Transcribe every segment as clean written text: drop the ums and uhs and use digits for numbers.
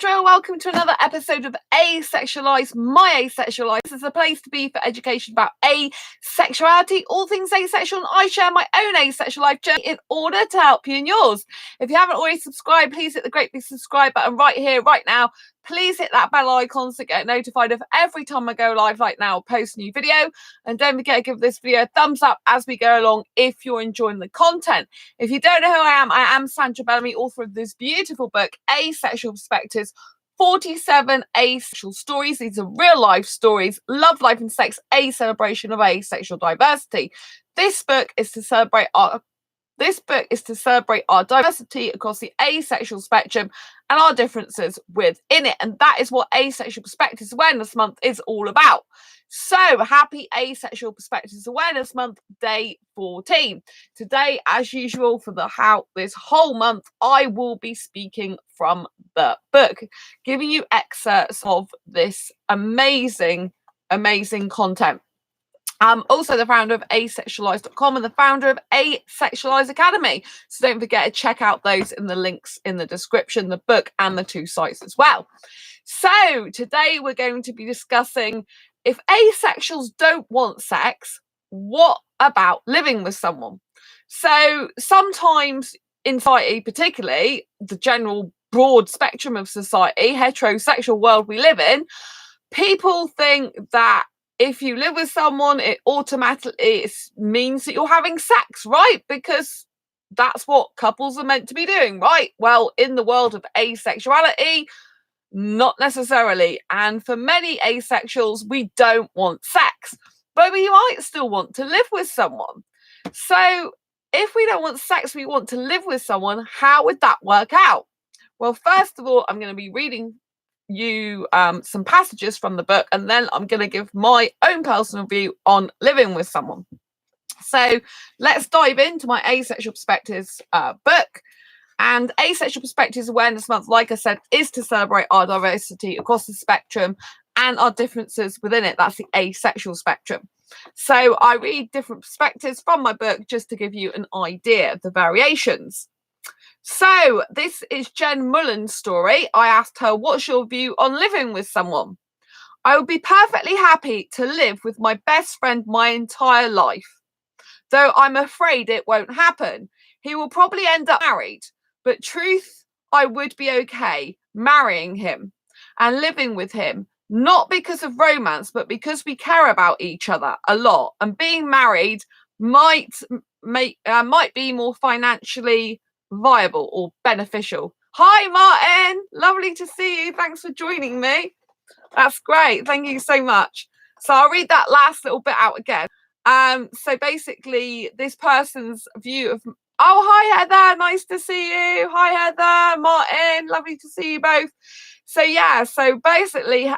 Sandra, welcome to another episode of Asexualized, my Asexualized. This is a place to be for education about asexuality, all things asexual, and I share my own asexual life journey in order to help you in yours. If you haven't already subscribed, please hit the great big subscribe button right here, right now. Please hit that bell icon to get notified of every time I go live like now, post a new video. And don't forget to give this video a thumbs up as we go along if you're enjoying the content. If you don't know who I am Sandra Bellamy, author of this beautiful book, Asexual Perspectives, 47 asexual stories. These are real life stories, love, life and sex, a celebration of asexual diversity. This book is to celebrate our diversity across the asexual spectrum and our differences within it. And that is what Asexual Perspectives Awareness Month is all about. So happy Asexual Perspectives Awareness Month, day 14. Today, as usual, for this whole month, I will be speaking from the book, giving you excerpts of this amazing content. I'm also the founder of asexualise.com and the founder of Asexualise Academy. So don't forget to check out those in the links in the description, the book and the two sites as well. So today we're going to be discussing, if asexuals don't want sex, what about living with someone? So sometimes in society, particularly the general broad spectrum of society, heterosexual world we live in, people think that if you live with someone, it automatically means that you're having sex, right? Because that's what couples are meant to be doing, right? Well, in the world of asexuality, not necessarily. And for many asexuals, we don't want sex, but we might still want to live with someone. So if we don't want sex, we want to live with someone, how would that work out? Well, first of all, I'm going to be reading you some passages from the book, and then I'm going to give my own personal view on living with someone. So let's dive into my Asexual Perspectives book. And Asexual Perspectives Awareness Month, like I said, is to celebrate our diversity across the spectrum and our differences within it. That's the asexual spectrum. So I read different perspectives from my book just to give you an idea of the variations. So this is Jen Mullen's story. I asked her, what's your view on living with someone? I would be perfectly happy to live with my best friend my entire life, though I'm afraid it won't happen. He will probably end up married, but truth, I would be okay marrying him and living with him, not because of romance, but because we care about each other a lot, and being married might be more financially viable or beneficial. Hi Martin, lovely to see you. Thanks for joining me. That's great, thank you so much. So I'll read that last little bit out again. So basically this person's view of, oh hi Heather, nice to see you. Hi Heather, Martin, lovely to see you both. So yeah, so basically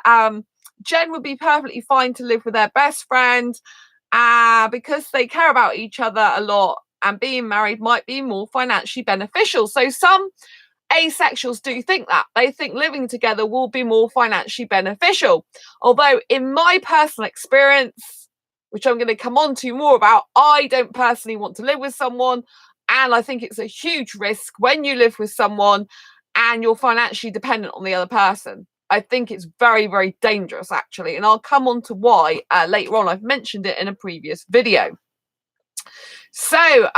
Jen would be perfectly fine to live with their best friend because they care about each other a lot, and being married might be more financially beneficial. So some asexuals do think that. They think living together will be more financially beneficial. Although in my personal experience, which I'm going to come on to more about, I don't personally want to live with someone. And I think it's a huge risk when you live with someone and you're financially dependent on the other person. I think it's very, very dangerous, actually. And I'll come on to why later on. I've mentioned it in a previous video. So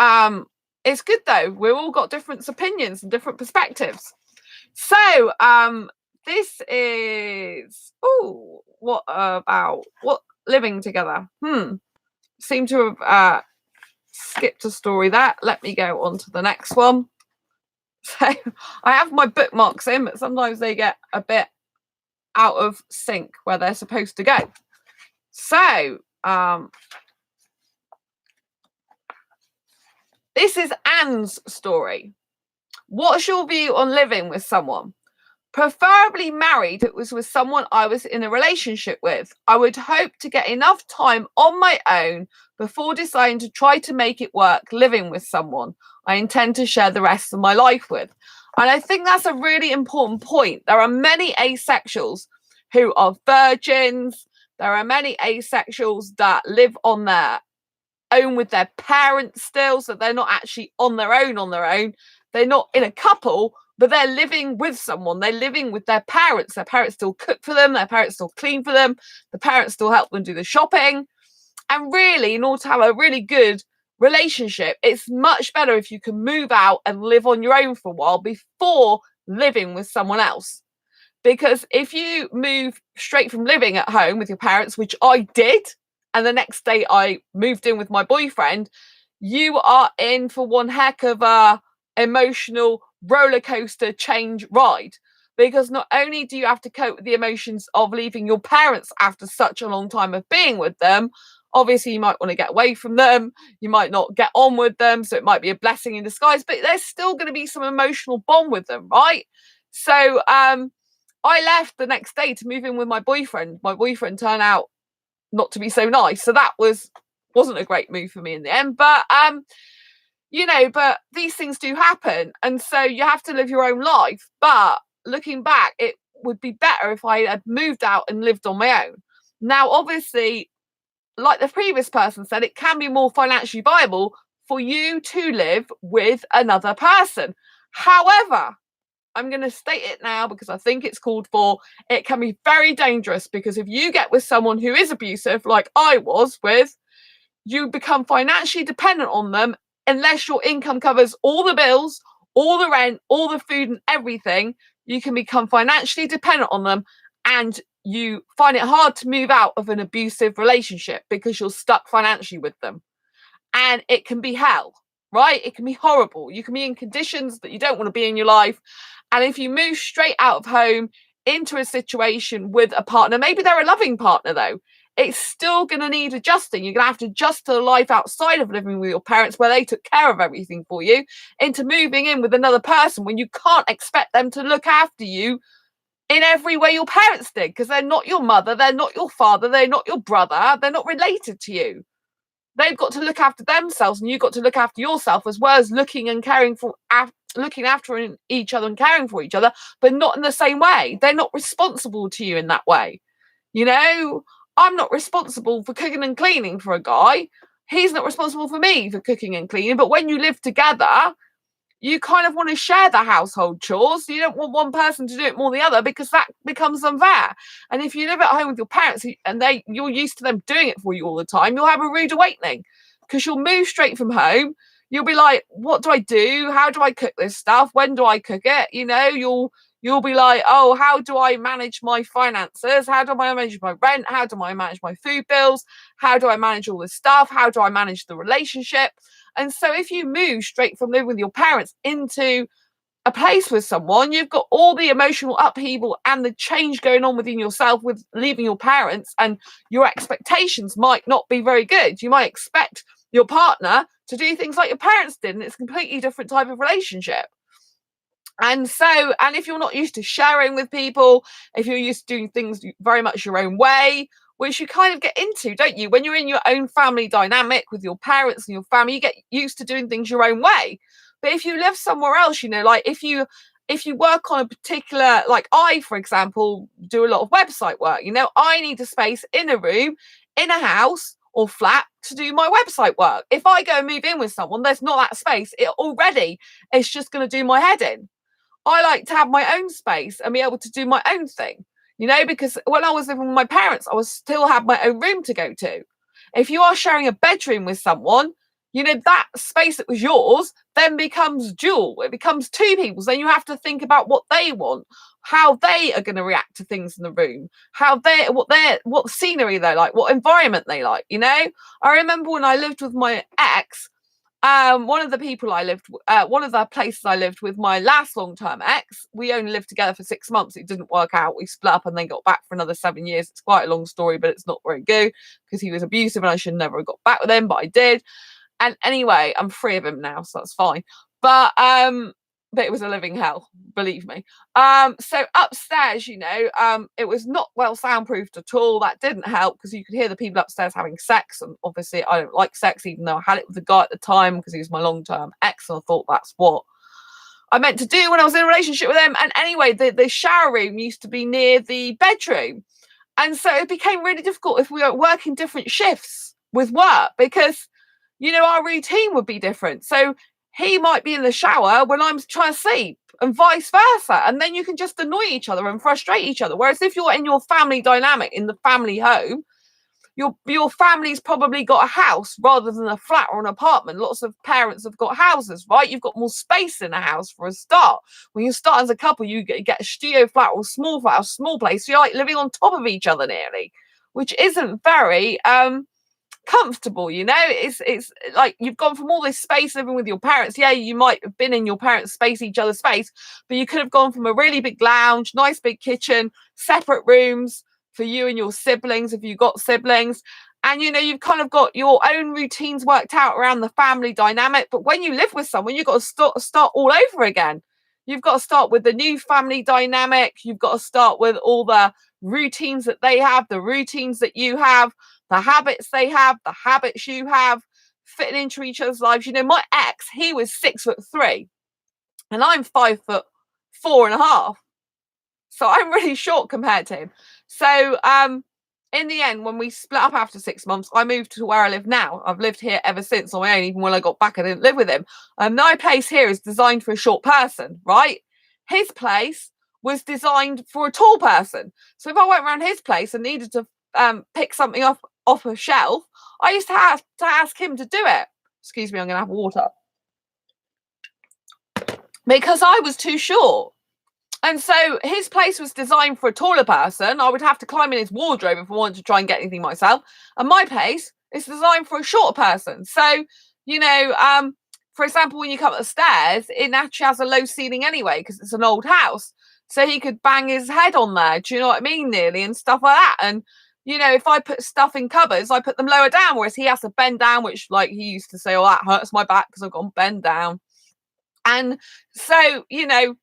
it's good though. We've all got different opinions and different perspectives. So this is, what living together? Seem to have skipped a story there. Let me go on to the next one. So I have my bookmarks in, but sometimes they get a bit out of sync where they're supposed to go. So this is Anne's story. What's your view on living with someone? Preferably married. It was with someone I was in a relationship with. I would hope to get enough time on my own before deciding to try to make it work living with someone I intend to share the rest of my life with. And I think that's a really important point. There are many asexuals who are virgins. There are many asexuals that live on their own with their parents still, so they're not actually on their own. They're not in a couple, but they're living with someone. They're living with their parents. Their parents still cook for them. Their parents still clean for them. The parents still help them do the shopping. And really, in order to have a really good relationship, it's much better if you can move out and live on your own for a while before living with someone else. Because if you move straight from living at home with your parents, which I did, and the next day I moved in with my boyfriend, you are in for one heck of a emotional roller coaster change ride. Because not only do you have to cope with the emotions of leaving your parents after such a long time of being with them, obviously you might want to get away from them, you might not get on with them, so it might be a blessing in disguise, but there's still going to be some emotional bond with them, right? So I left the next day to move in with my boyfriend. My boyfriend turned out not to be so nice, so that wasn't a great move for me in the end. But but these things do happen, and so you have to live your own life. But looking back, it would be better if I had moved out and lived on my own. Now, obviously, like the previous person said, it can be more financially viable for you to live with another person. However, I'm going to state it now because I think it's called for. It can be very dangerous, because if you get with someone who is abusive, like I was with, you become financially dependent on them unless your income covers all the bills, all the rent, all the food and everything. You can become financially dependent on them, and you find it hard to move out of an abusive relationship because you're stuck financially with them. And it can be hell, right? It can be horrible. You can be in conditions that you don't want to be in your life. And if you move straight out of home into a situation with a partner, maybe they're a loving partner though, it's still going to need adjusting. You're going to have to adjust to the life outside of living with your parents, where they took care of everything for you, into moving in with another person when you can't expect them to look after you in every way your parents did, because they're not your mother, they're not your father, they're not your brother, they're not related to you. They've got to look after themselves, and you've got to look after yourself, as well as looking after each other and caring for each other, but not in the same way. They're not responsible to you in that way. I'm not responsible for cooking and cleaning for a guy. He's not responsible for me for cooking and cleaning. But when you live together, you kind of want to share the household chores. You don't want one person to do it more than the other, because that becomes unfair. And if you live at home with your parents and you're used to them doing it for you all the time, you'll have a rude awakening, because you'll move straight from home. You'll be like, what do I do? How do I cook this stuff? When do I cook it? You'll be like, oh, how do I manage my finances? How do I manage my rent? How do I manage my food bills? How do I manage all this stuff? How do I manage the relationship? And so if you move straight from living with your parents into a place with someone, you've got all the emotional upheaval and the change going on within yourself with leaving your parents, and your expectations might not be very good. You might expect your partner to do things like your parents did, and it's a completely different type of relationship. And if you're not used to sharing with people, if you're used to doing things very much your own way, which you kind of get into, don't you? When you're in your own family dynamic with your parents and your family, you get used to doing things your own way. But if you live somewhere else, like if you work on a particular, like I, for example, do a lot of website work, I need a space in a room, in a house or flat to do my website work. If I go and move in with someone, there's not that space. It's just going to do my head in. I like to have my own space and be able to do my own thing, because when I was living with my parents, I was still have my own room to go to. If you are sharing a bedroom with someone, that space that was yours then becomes dual. It becomes two people's. Then you have to think about what they want, how they are going to react to things in the room, what scenery they like, what environment they like. I remember when I lived with my ex, one of the places I lived with my last long-term ex, we only lived together for 6 months. It didn't work out. We split up and then got back for another 7 years. It's quite a long story, but it's not very good because he was abusive and I should never have got back with him, but I did. And anyway, I'm free of him now, so that's fine. But it was a living hell, believe me. So upstairs, it was not well soundproofed at all. That didn't help because you could hear the people upstairs having sex, and obviously I don't like sex, even though I had it with the guy at the time because he was my long-term ex, and I thought that's what I meant to do when I was in a relationship with him. And anyway, the shower room used to be near the bedroom, and so it became really difficult if we were working different shifts with work, because our routine would be different. So he might be in the shower when I'm trying to sleep, and vice versa. And then you can just annoy each other and frustrate each other. Whereas if you're in your family dynamic, in the family home, your family's probably got a house rather than a flat or an apartment. Lots of parents have got houses, right? You've got more space in a house for a start. When you start as a couple, you get a studio flat or a small flat or small place. So you're like living on top of each other nearly, which isn't very comfortable, you know. It's like you've gone from all this space living with your parents. Yeah, you might have been in your parents' space, each other's space, but you could have gone from a really big lounge, nice big kitchen, separate rooms for you and your siblings if you've got siblings, and you know, you've kind of got your own routines worked out around the family dynamic. But when you live with someone, you've got to start all over again. You've got to start with the new family dynamic. You've got to start with all the routines that they have, the routines that you have, the habits they have, the habits you have, fitting into each other's lives. You know, my ex, he was 6'3" and I'm 5'4.5". So I'm really short compared to him. So in the end, when we split up after 6 months, I moved to where I live now. I've lived here ever since on my own. Even when I got back, I didn't live with him. My place here is designed for a short person, right? His place was designed for a tall person. So if I went around his place and needed to pick something off a shelf, I used to have to ask him to do it. Excuse me, I'm going to have water. Because I was too short. And so his place was designed for a taller person. I would have to climb in his wardrobe if I wanted to try and get anything myself. And my place is designed for a shorter person. So, you know, for example, when you come up the stairs, it naturally has a low ceiling anyway, because it's an old house. So he could bang his head on there, do you know what I mean, nearly, and stuff like that. And, you know, if I put stuff in cupboards, I put them lower down, whereas he has to bend down, which, like, he used to say, oh, that hurts my back because I've got to bend down. And so, you know,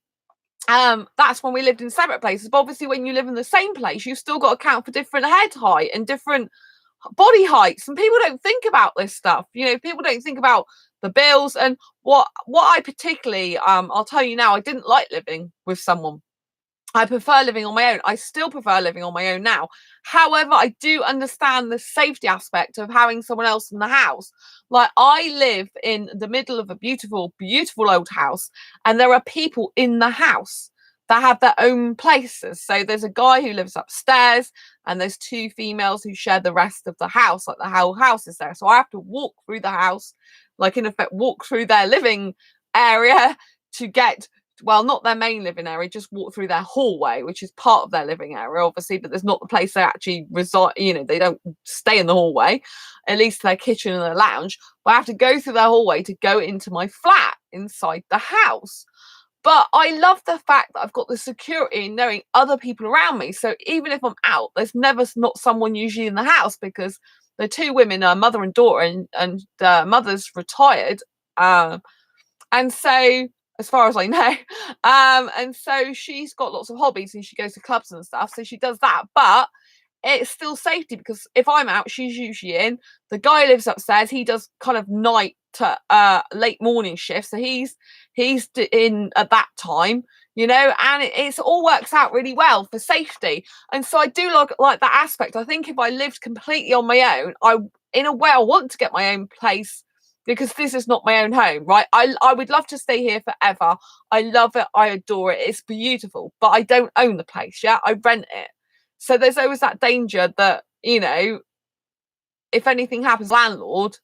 that's when we lived in separate places. But obviously when you live in the same place, you've still got to account for different head height and different body heights, and people don't think about this stuff. You know, people don't think about the bills. And what I particularly I'll tell you now, I didn't like living with someone. I prefer living on my own. I still prefer living on my own now. However, I do understand the safety aspect of having someone else in the house. Like, I live in the middle of a beautiful, beautiful old house, and there are people in the house that have their own places. So there's a guy who lives upstairs, and there's two females who share the rest of the house. Like, the whole house is there. So I have to walk through the house, like, in effect, walk through their living area to get, well, not their main living area, just walk through their hallway, which is part of their living area, obviously, but there's not the place they actually reside. You know, they don't stay in the hallway, at least their kitchen and their lounge. But I have to go through their hallway to go into my flat inside the house. But I love the fact that I've got the security in knowing other people around me. So even if I'm out, there's never not someone usually in the house, because the two women are mother and daughter, and mother's retired. And so, as far as I know, and so she's got lots of hobbies, and she goes to clubs and stuff, so she does that. But it's still safety, because if I'm out, she's usually in. The guy lives upstairs. He does kind of night to late morning shifts, so he's in at that time, you know, and it all works out really well for safety. And so I do like that aspect. I think if I lived completely on my own, in a way I want to get my own place, because this is not my own home, right? I would love to stay here forever. I love it. I adore it. It's beautiful, but I don't own the place. Yeah, I rent it. So there's always that danger that, you know, if anything happens, landlord,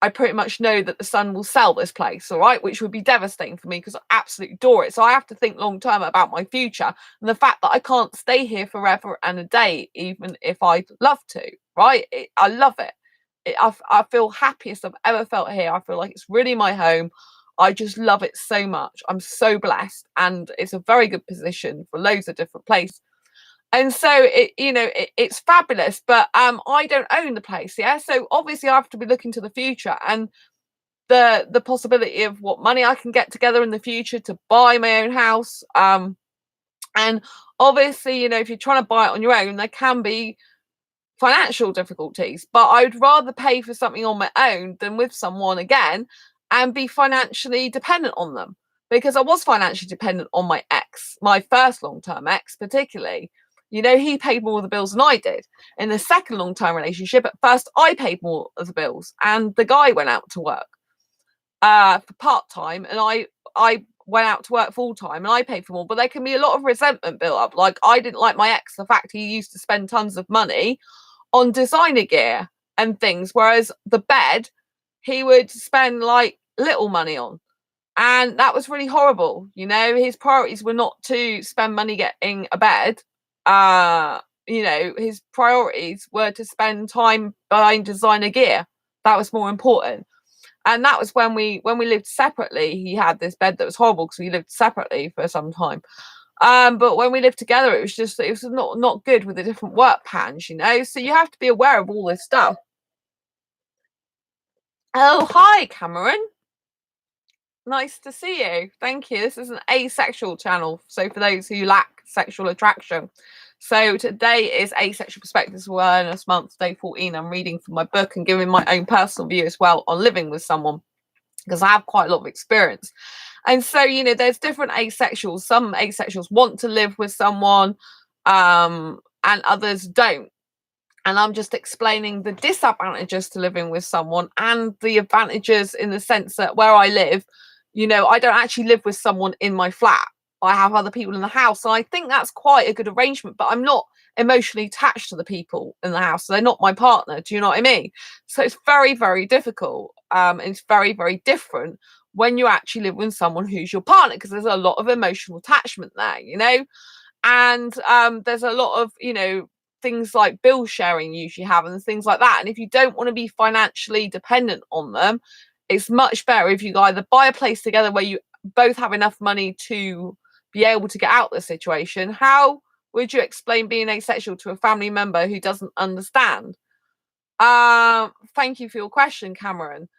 I pretty much know that the son will sell this place, all right, which would be devastating for me, because I absolutely adore it. So I have to think long term about my future, and the fact that I can't stay here forever and a day, even if I'd love to, right? I love it. I feel happiest I've ever felt here. I feel like it's really my home. I just love it so much. I'm so blessed, and it's a very good position for loads of different places. And so it's fabulous, but I don't own the place, yeah. So obviously I have to be looking to the future, and the possibility of what money I can get together in the future to buy my own house. And obviously, you know, if you're trying to buy it on your own, there can be financial difficulties, but I would rather pay for something on my own than with someone again and be financially dependent on them, because I was financially dependent on my ex, my first long-term ex particularly. You know, he paid more of the bills than I did. In the second long-term relationship, at first I paid more of the bills, and the guy went out to work for part-time, and I went out to work full time and I paid for more, but there can be a lot of resentment built up. Like, I didn't like my ex, the fact he used to spend tons of money on designer gear and things, whereas the bed he would spend like little money on. And that was really horrible. You know, his priorities were not to spend money getting a bed. You know, his priorities were to spend time buying designer gear. That was more important. And that was when we lived separately. He had this bed that was horrible because we lived separately for some time. But when we lived together, it was not good with the different work patterns, you know. So you have to be aware of all this stuff. Oh, hi, Cameron. Nice to see you. Thank you. This is an asexual channel. So for those who lack sexual attraction. So today is Asexual Perspectives Awareness Month, day 14. I'm reading from my book and giving my own personal view as well on living with someone, because I have quite a lot of experience. And so, you know, there's different asexuals. Some asexuals want to live with someone, and others don't. And I'm just explaining the disadvantages to living with someone and the advantages, in the sense that where I live, you know, I don't actually live with someone in my flat. I have other people in the house. And I think that's quite a good arrangement, but I'm not emotionally attached to the people in the house. So they're not my partner. Do you know what I mean? So it's very, very difficult. It's very, very different when you actually live with someone who's your partner, because there's a lot of emotional attachment there, you know? And there's a lot of, you know, things like bill sharing you usually have and things like that. And if you don't want to be financially dependent on them, it's much better if you either buy a place together where you both have enough money to be able to get out of the situation. How would you explain being asexual to a family member who doesn't understand? Thank you for your question, Cameron.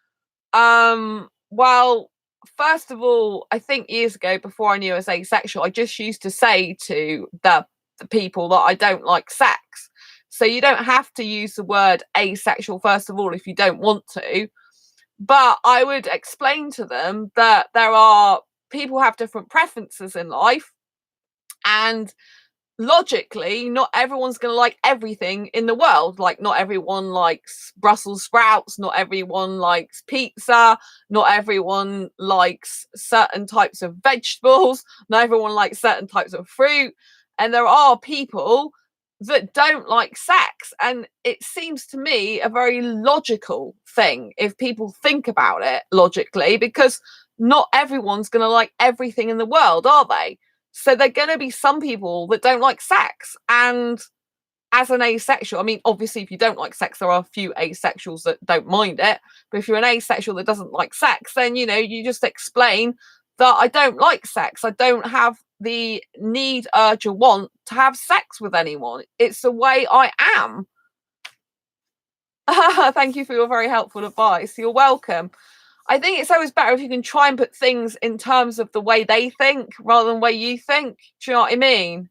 Well, first of all, I think years ago, before I knew I was asexual, I just used to say to the people that I don't like sex. So you don't have to use the word asexual, first of all, if you don't want to. But I would explain to them that there are people have different preferences in life, and logically, not everyone's going to like everything in the world. Like, not everyone likes Brussels sprouts, not everyone likes pizza, not everyone likes certain types of vegetables, not everyone likes certain types of fruit. And there are people that don't like sex. And it seems to me a very logical thing if people think about it logically, because not everyone's going to like everything in the world, are they? So there are going to be some people that don't like sex. And as an asexual, I mean, obviously, if you don't like sex, there are a few asexuals that don't mind it. But if you're an asexual that doesn't like sex, then, you know, you just explain that I don't like sex. I don't have the need, urge, or want to have sex with anyone. It's the way I am. Thank you for your very helpful advice. You're welcome. I think it's always better if you can try and put things in terms of the way they think rather than the way you think. Do you know what I mean?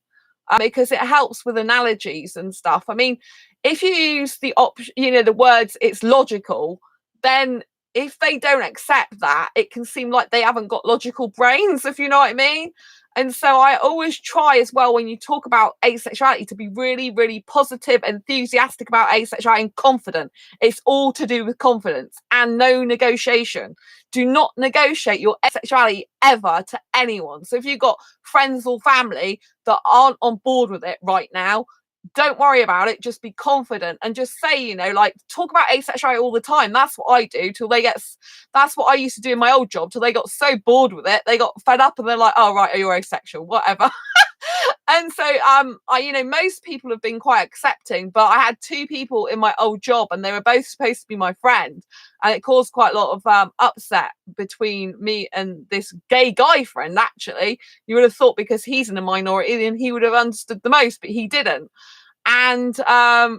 Because it helps with analogies and stuff. I mean, if you use the option, you know, the words "it's logical," then if they don't accept that, it can seem like they haven't got logical brains, if you know what I mean. And so I always try as well, when you talk about asexuality, to be really, really positive, enthusiastic about asexuality, and confident. It's all to do with confidence and no negotiation. Do not negotiate your asexuality ever to anyone. So if you've got friends or family that aren't on board with it right now, don't worry about it. Just be confident and just say, you know, like, talk about asexuality all the time. That's what I do till they get. That's what I used to do in my old job till they got so bored with it, they got fed up, and they're like, "Oh right, you're asexual, whatever." And so, you know, most people have been quite accepting, but I had two people in my old job, and they were both supposed to be my friend, and it caused quite a lot of upset between me and this gay guy friend. Actually, you would have thought because he's in a minority, and he would have understood the most, but he didn't. And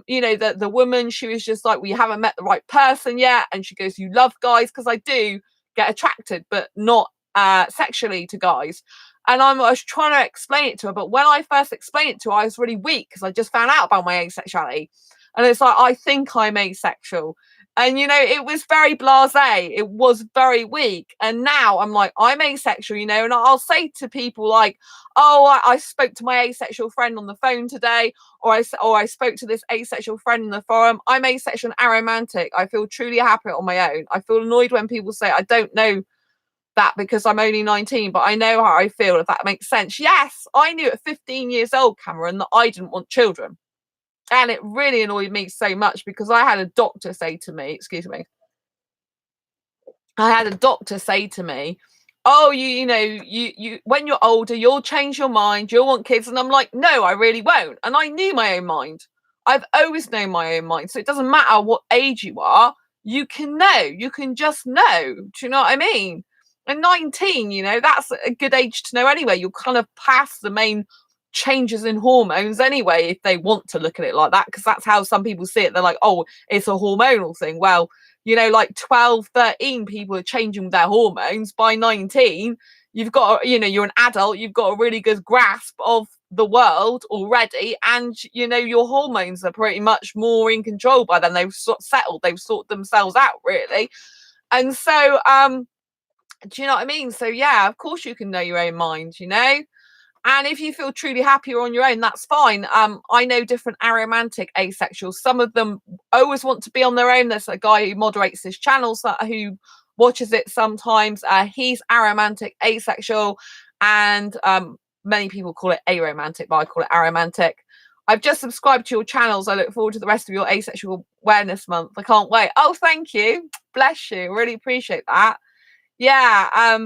you know, the woman, she was just like, "We haven't met the right person yet," and she goes, "You love guys," because I do get attracted, but not sexually, to guys. And I was trying to explain it to her, but when I first explained it to her, I was really weak because I just found out about my asexuality. And it's like, I think I'm asexual. And, you know, it was very blasé. It was very weak. And now I'm like, I'm asexual, you know, and I'll say to people like, "Oh, I spoke to my asexual friend on the phone today," or I spoke to this asexual friend in the forum. I'm asexual and aromantic. I feel truly happy on my own. I feel annoyed when people say I don't know that because I'm only 19, but I know how I feel, if that makes sense. Yes, I knew at 15 years old, Cameron, that I didn't want children. And it really annoyed me so much because I had a doctor say to me, excuse me, I had a doctor say to me, "Oh, you when you're older, you'll change your mind. You'll want kids." And I'm like, "No, I really won't." And I knew my own mind. I've always known my own mind. So it doesn't matter what age you are. You can know. You can just know. Do you know what I mean? And 19, that's a good age to know anyway. You're kind of past the main changes in hormones anyway, if they want to look at it like that, because that's how some people see it. They're like, "Oh, it's a hormonal thing." Well, like 12, 13 people are changing their hormones. By 19, you've got, you're an adult, you've got a really good grasp of the world already, and your hormones are pretty much more in control by then. They've sort of settled, they've sorted themselves out, really. And so do you know what I mean? So yeah, of course you can know your own mind, and if you feel truly happier on your own, that's fine. I know different aromantic asexuals. Some of them always want to be on their own. There's a guy who moderates his channel, who watches it sometimes. He's aromantic asexual, and many people call it aromantic, but I call it aromantic. I've just subscribed to your channels. I look forward to the rest of your Asexual Awareness Month. I can't wait. Oh, thank you. Bless you. Really appreciate that. Yeah,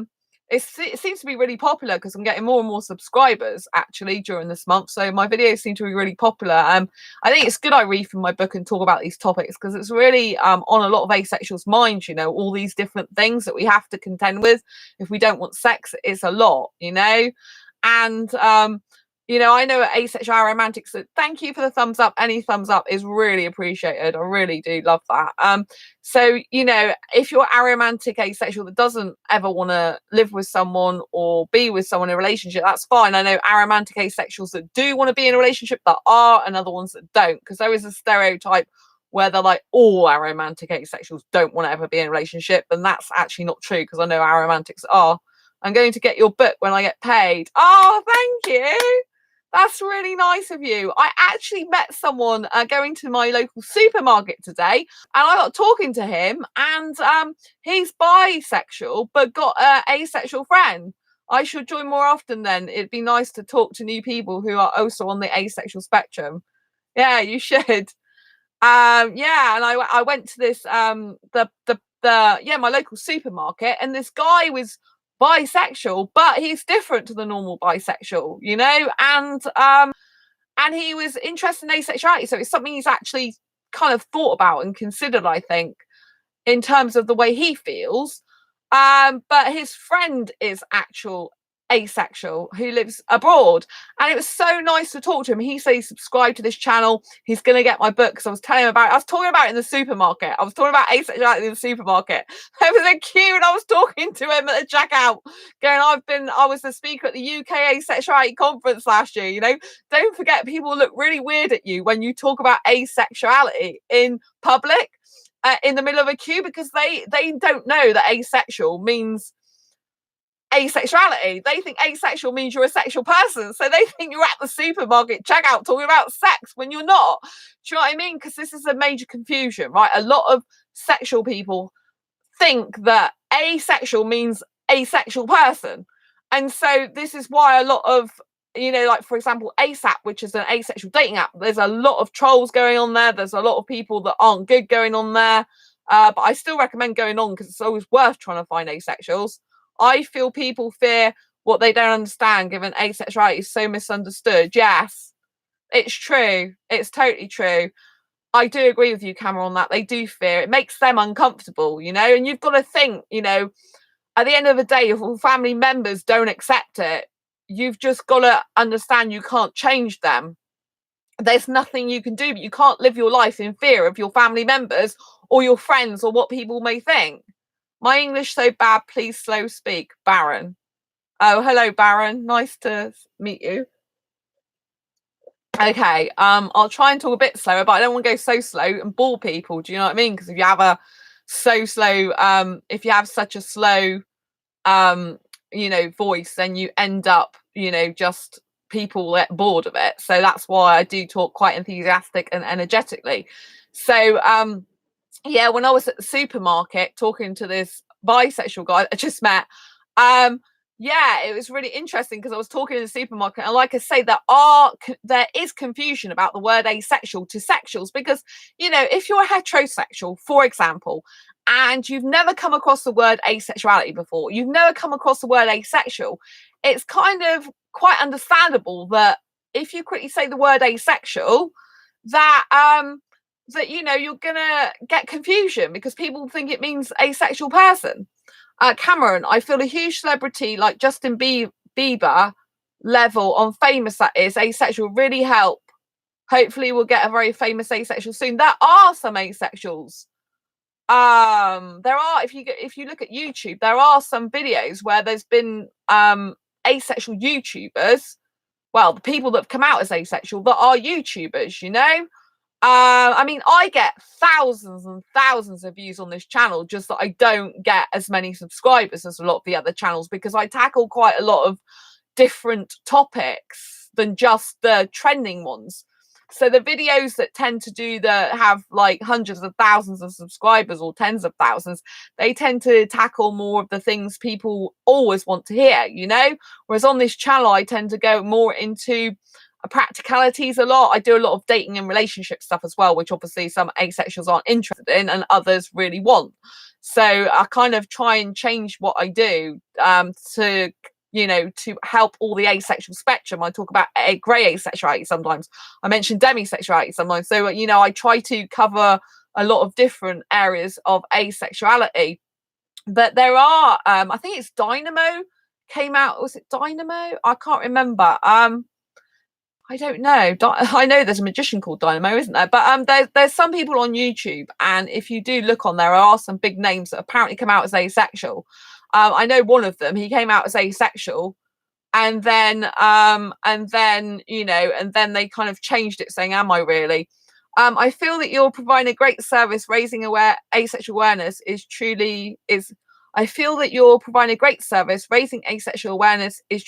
it seems to be really popular because I'm getting more and more subscribers actually during this month. So my videos seem to be really popular. I think it's good I read from my book and talk about these topics because it's really on a lot of asexuals' minds, all these different things that we have to contend with. If we don't want sex, it's a lot, and I know asexual aromantics. So thank you for the thumbs up. Any thumbs up is really appreciated. I really do love that. So if you're aromantic asexual that doesn't ever want to live with someone or be with someone in a relationship, that's fine. I know aromantic asexuals that do want to be in a relationship that are, and other ones that don't, because there is a stereotype where they're like, all aromantic asexuals don't want to ever be in a relationship, and that's actually not true because I know aromantics are. I'm going to get your book when I get paid. Oh, thank you. That's really nice of you. I actually met someone going to my local supermarket today, and I got talking to him, and he's bisexual but got an asexual friend. I should join more often then. It'd be nice to talk to new people who are also on the asexual spectrum. Yeah, you should. Yeah, and I went to this my local supermarket, and this guy was bisexual, but he's different to the normal bisexual, and he was interested in asexuality. So it's something he's actually kind of thought about and considered, I think, in terms of the way he feels. But his friend is asexual who lives abroad, and it was so nice to talk to him. He said he subscribed to this channel. He's going to get my book because I was telling him about it. I was talking about it in the supermarket. I was talking about asexuality in the supermarket. It was a queue, and I was talking to him at the checkout, going, I was the speaker at the UK Asexuality Conference last year. Don't forget, people look really weird at you when you talk about asexuality in public, in the middle of a queue, because they don't know that asexual means asexuality. They think asexual means you're a sexual person, so they think you're at the supermarket checkout talking about sex when you're not. Do you know what I mean? Because this is a major confusion, right? A lot of sexual people think that asexual means asexual person, and so this is why a lot of like, for example, ASAP, which is an asexual dating app, there's a lot of trolls going on there. There's a lot of people that aren't good going on there, but I still recommend going on because it's always worth trying to find asexuals. I feel people fear what they don't understand, given asexuality is so misunderstood. Yes, it's true. It's totally true. I do agree with you, Cameron, on that. They do fear. It makes them uncomfortable, and you've got to think, at the end of the day, if all family members don't accept it, you've just got to understand you can't change them. There's nothing you can do, but you can't live your life in fear of your family members or your friends or what people may think. My English so bad, please slow speak. Baron. Oh, hello, Baron. Nice to meet you. Okay, I'll try and talk a bit slower, but I don't want to go so slow and bore people. Do you know what I mean? Because if you have if you have such a slow, voice, then you end up, just people get bored of it. So that's why I do talk quite enthusiastic and energetically. So, yeah, when I was at the supermarket talking to this bisexual guy I just met, Yeah, it was really interesting because I was talking in the supermarket, and like I say, there is confusion about the word asexual to sexuals, because if you're heterosexual, for example, and you've never come across the word asexuality before, you've never come across the word asexual, it's kind of quite understandable that if you quickly say the word asexual, that you're gonna get confusion because people think it means asexual person. Cameron, I feel a huge celebrity like Justin Bieber level on famous, that is asexual, really help. Hopefully we'll get a very famous asexual soon. There are some asexuals. There are, if you look at YouTube, there are some videos where there's been asexual YouTubers, well, the people that have come out as asexual that are YouTubers, I mean, I get thousands and thousands of views on this channel, just that I don't get as many subscribers as a lot of the other channels, because I tackle quite a lot of different topics than just the trending ones. So the videos that tend to have like hundreds of thousands of subscribers or tens of thousands, they tend to tackle more of the things people always want to hear, whereas on this channel I tend to go more into practicalities a lot. I do a lot of dating and relationship stuff as well, which obviously some asexuals aren't interested in and others really want. So I kind of try and change what I do to help all the asexual spectrum. I talk about a grey asexuality sometimes. I mention demisexuality sometimes. So I try to cover a lot of different areas of asexuality. But there are I think it's Dynamo came out. Was it Dynamo? I can't remember. I don't know. I know there's a magician called Dynamo, isn't there? But there's some people on YouTube, and if you do look on there are some big names that apparently come out as asexual. I know one of them. He came out as asexual, and then they kind of changed it, saying, "Am I really?" I feel that you're providing a great service. Raising asexual awareness is truly is. I feel that you're providing a great service. Raising asexual awareness is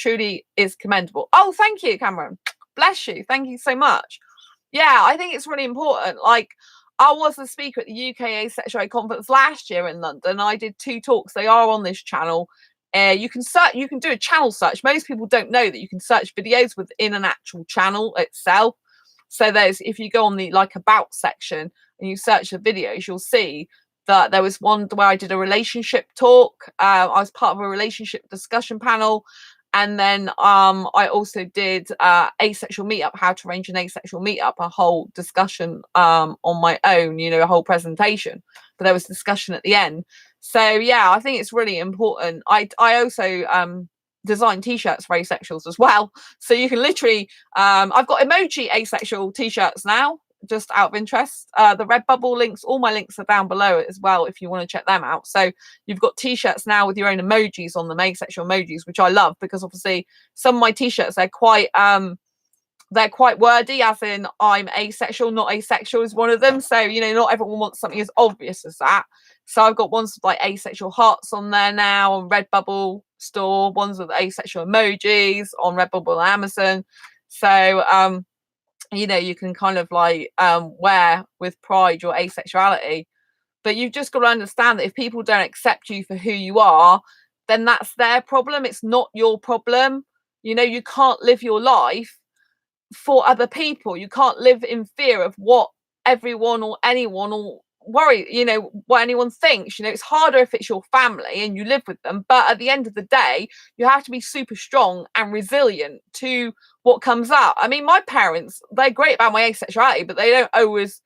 commendable. Oh, thank you, Cameron. Bless you. Thank you so much. Yeah, I think it's really important. Like, I was the speaker at the UK Asexuality Conference last year in London. I did 2 talks. They are on this channel. You can do a channel search. Most people don't know that you can search videos within an actual channel itself. So if you go on the about section and you search the videos, you'll see that there was one where I did a relationship talk. I was part of a relationship discussion panel. And then I also did asexual meetup, how to arrange an asexual meetup, a whole discussion on my own, a whole presentation. But there was discussion at the end. So yeah, I think it's really important. I also design t-shirts for asexuals as well. So you can literally I've got emoji asexual t-shirts now, just out of interest. The Redbubble links, all my links are down below as well if you want to check them out. So you've got t-shirts now with your own emojis on them, asexual emojis, which I love, because obviously some of my t-shirts, they're quite wordy, as in I'm asexual, not asexual is one of them. So not everyone wants something as obvious as that. So I've got ones with like asexual hearts on there now on Redbubble store, ones with asexual emojis on Redbubble and Amazon. So you can kind of wear with pride your asexuality. But you've just got to understand that if people don't accept you for who you are, then that's their problem. It's not your problem. You can't live your life for other people. You can't live in fear of what everyone or anyone will worry, what anyone thinks. It's harder if it's your family and you live with them, but at the end of the day, you have to be super strong and resilient to what comes up. I mean, my parents, they're great about my asexuality, but they don't always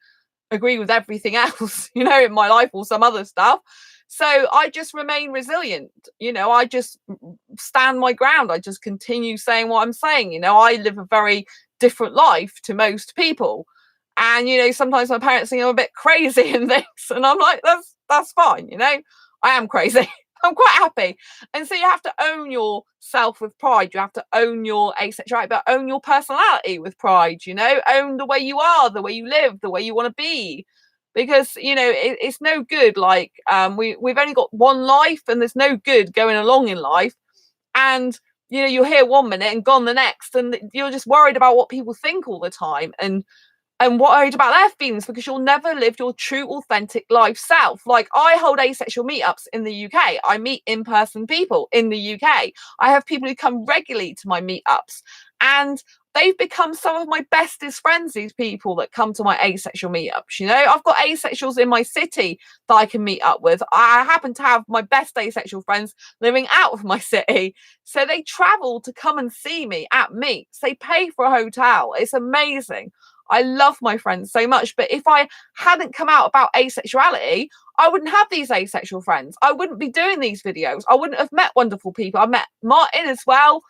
agree with everything else, in my life or some other stuff. So I just remain resilient. I just stand my ground. I just continue saying what I'm saying. I live a very different life to most people. And sometimes my parents think I'm a bit crazy and things, and I'm like, that's fine. I am crazy. I'm quite happy. And so you have to own yourself with pride. You have to own your asexuality, but own your personality with pride. Own the way you are, the way you live, the way you want to be. Because it's no good. We've only got one life, and there's no good going along in life. And you're here one minute and gone the next, and you're just worried about what people think all the time. And and worried about their feelings, because you'll never live your true, authentic life self. Like, I hold asexual meetups in the UK. I meet in-person people in the UK. I have people who come regularly to my meetups, and they've become some of my bestest friends, these people that come to my asexual meetups. You know, I've got asexuals in my city that I can meet up with. I happen to have my best asexual friends living out of my city. So they travel to come and see me at meets. They pay for a hotel. It's amazing. I love my friends so much. But if I hadn't come out about asexuality, I wouldn't have these asexual friends. I wouldn't be doing these videos. I wouldn't have met wonderful people. I met Martin as well.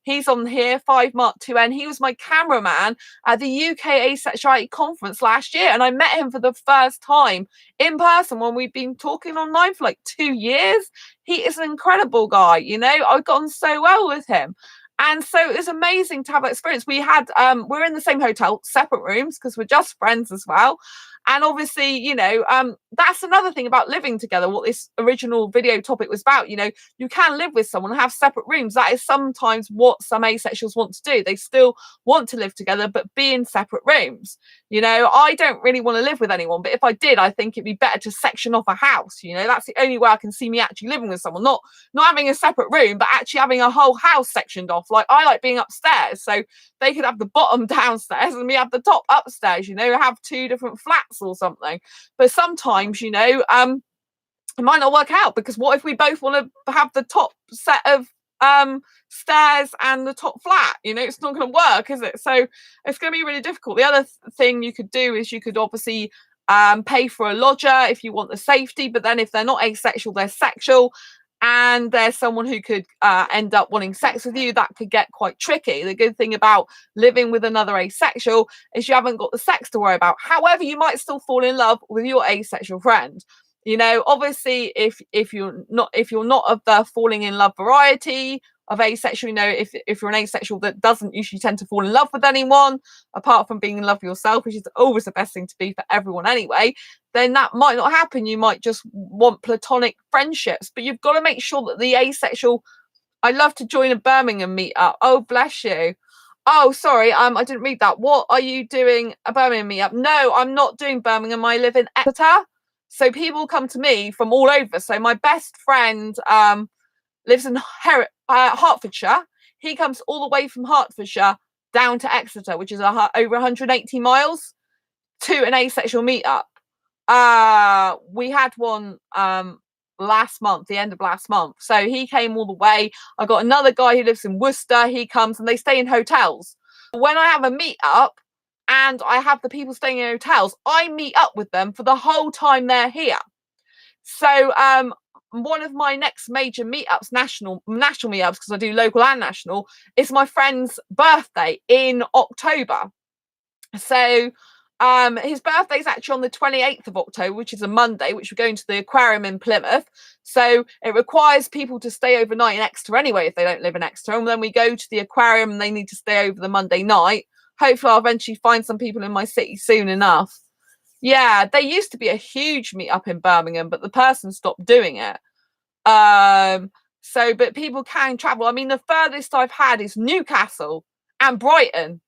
He's on here, 5 Mark 2N. He was my cameraman at the UK Asexuality Conference last year, and I met him for the first time in person when we've been talking online for like 2 years. He is an incredible guy, you know. I've gotten so well with him. And so it was amazing to have that experience. We had we're in the same hotel, separate rooms, because we're just friends as well. And obviously, you know, that's another thing about living together, what this original video topic was about. You know, you can live with someone and have separate rooms. That is sometimes what some asexuals want to do. They still want to live together, but be in separate rooms. You know, I don't really want to live with anyone, but if I did, I think it'd be better to section off a house. You know, that's the only way I can see me actually living with someone, not having a separate room, but actually having a whole house sectioned off. Like, I like being upstairs, so they could have the bottom downstairs and me have the top upstairs, you know, have 2 different flats or something. But sometimes, you know, it might not work out, because what if we both want to have the top set of stairs and the top flat? You know, it's not going to work, is it? So it's going to be really difficult. The other thing you could do is you could obviously pay for a lodger if you want the safety, but then if they're not asexual, they're sexual, and there's someone who could end up wanting sex with you, that could get quite tricky. The good thing about living with another asexual is you haven't got the sex to worry about. However, you might still fall in love with your asexual friend. You know, obviously, if you're not of the falling in love variety of asexual, you know, if you're an asexual that doesn't usually tend to fall in love with anyone, apart from being in love with yourself, which is always the best thing to be for everyone anyway, then that might not happen. You might just want platonic friendships, but you've got to make sure that the asexual. I'd love to join a Birmingham meetup. Oh, bless you. Oh, sorry, I didn't read that. What are you doing, a Birmingham meetup? No, I'm not doing Birmingham. I live in Exeter. So people come to me from all over. So my best friend lives in Hertfordshire. He comes all the way from Hertfordshire down to Exeter, which is over 180 miles, to an asexual meetup. We had one last month, the end of last month. So he came all the way. I got another guy who lives in Worcester. He comes, and they stay in hotels. When I have a meetup and I have the people staying in hotels, I meet up with them for the whole time they're here. So one of my next major meetups, national meetups, because I do local and national, is my friend's birthday in October. So his birthday is actually on the 28th of October, which is a Monday, which we're going to the aquarium in Plymouth. So it requires people to stay overnight in Exeter anyway if they don't live in Exeter. And then we go to the aquarium and they need to stay over the Monday night. Hopefully I'll eventually find some people in my city soon enough. Yeah, there used to be a huge meetup in Birmingham, but the person stopped doing it. But people can travel. I mean, the furthest I've had is Newcastle and Brighton.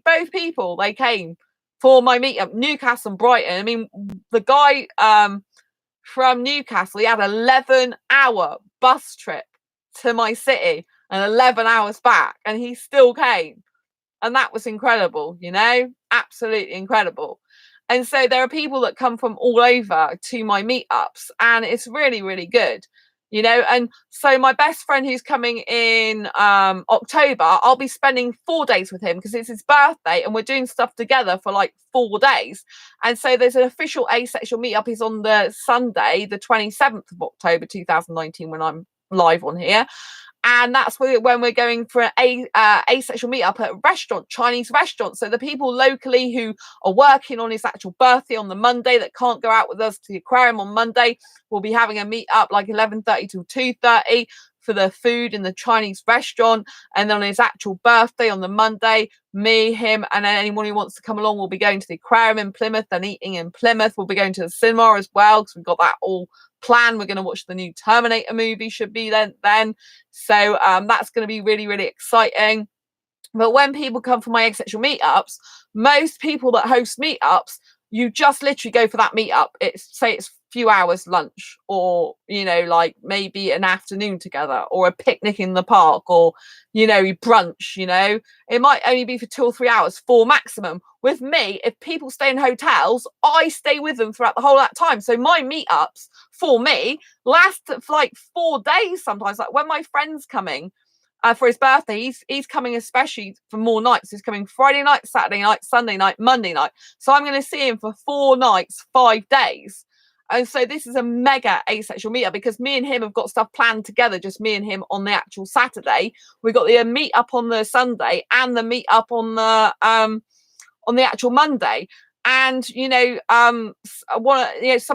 Both people, they came for my meetup, Newcastle and Brighton. I mean, the guy from Newcastle, he had an 11-hour bus trip to my city and 11 hours back, and he still came. And that was incredible, you know, absolutely incredible. And so there are people that come from all over to my meetups, and it's really, really good, you know. And so my best friend who's coming in October, I'll be spending 4 days with him because it's his birthday and we're doing stuff together for like 4 days. And so there's an official asexual meetup. He's on the Sunday, the 27th of October 2019, when I'm live on here. And that's when we're going for an asexual meetup at a restaurant, Chinese restaurant. So the people locally who are working on his actual birthday on the Monday that can't go out with us to the aquarium on Monday will be having a meetup like 11:30 till 2:30 for the food in the Chinese restaurant. And then on his actual birthday on the Monday, me, him, and anyone who wants to come along will be going to the aquarium in Plymouth and eating in Plymouth. We'll be going to the cinema as well because we've got that all planned. We're going to watch the new Terminator movie, should be then. So that's going to be really, really exciting. But when people come for my asexual meetups, most people that host meetups, you just literally go for that meetup. It's a few hours lunch, or like maybe an afternoon together, or a picnic in the park, or brunch. It might only be for 2 or 3 hours, 4 maximum. With me, if people stay in hotels, I stay with them throughout the whole of that time. So my meetups for me last for like 4 days sometimes. Like when my friend's coming for his birthday, he's coming especially for more nights. He's coming Friday night, Saturday night, Sunday night, Monday night. So I'm going to see him for 4 nights, 5 days. And so this is a mega asexual meetup, because me and him have got stuff planned together, just me and him on the actual Saturday. We got the meet up on the Sunday and the meet up on the actual Monday. And some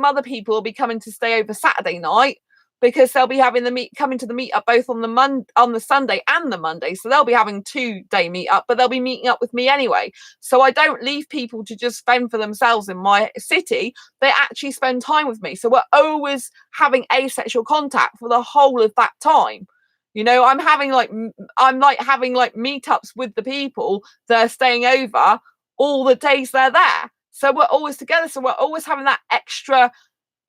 other people will be coming to stay over Saturday night, because they'll be having coming to the meetup both on the Sunday and the Monday. So they'll be having 2-day meetup, but they'll be meeting up with me anyway. So I don't leave people to just fend for themselves in my city. They actually spend time with me. So we're always having asexual contact for the whole of that time. I'm having meetups with the people that are staying over all the days they're there. So we're always together. So we're always having that extra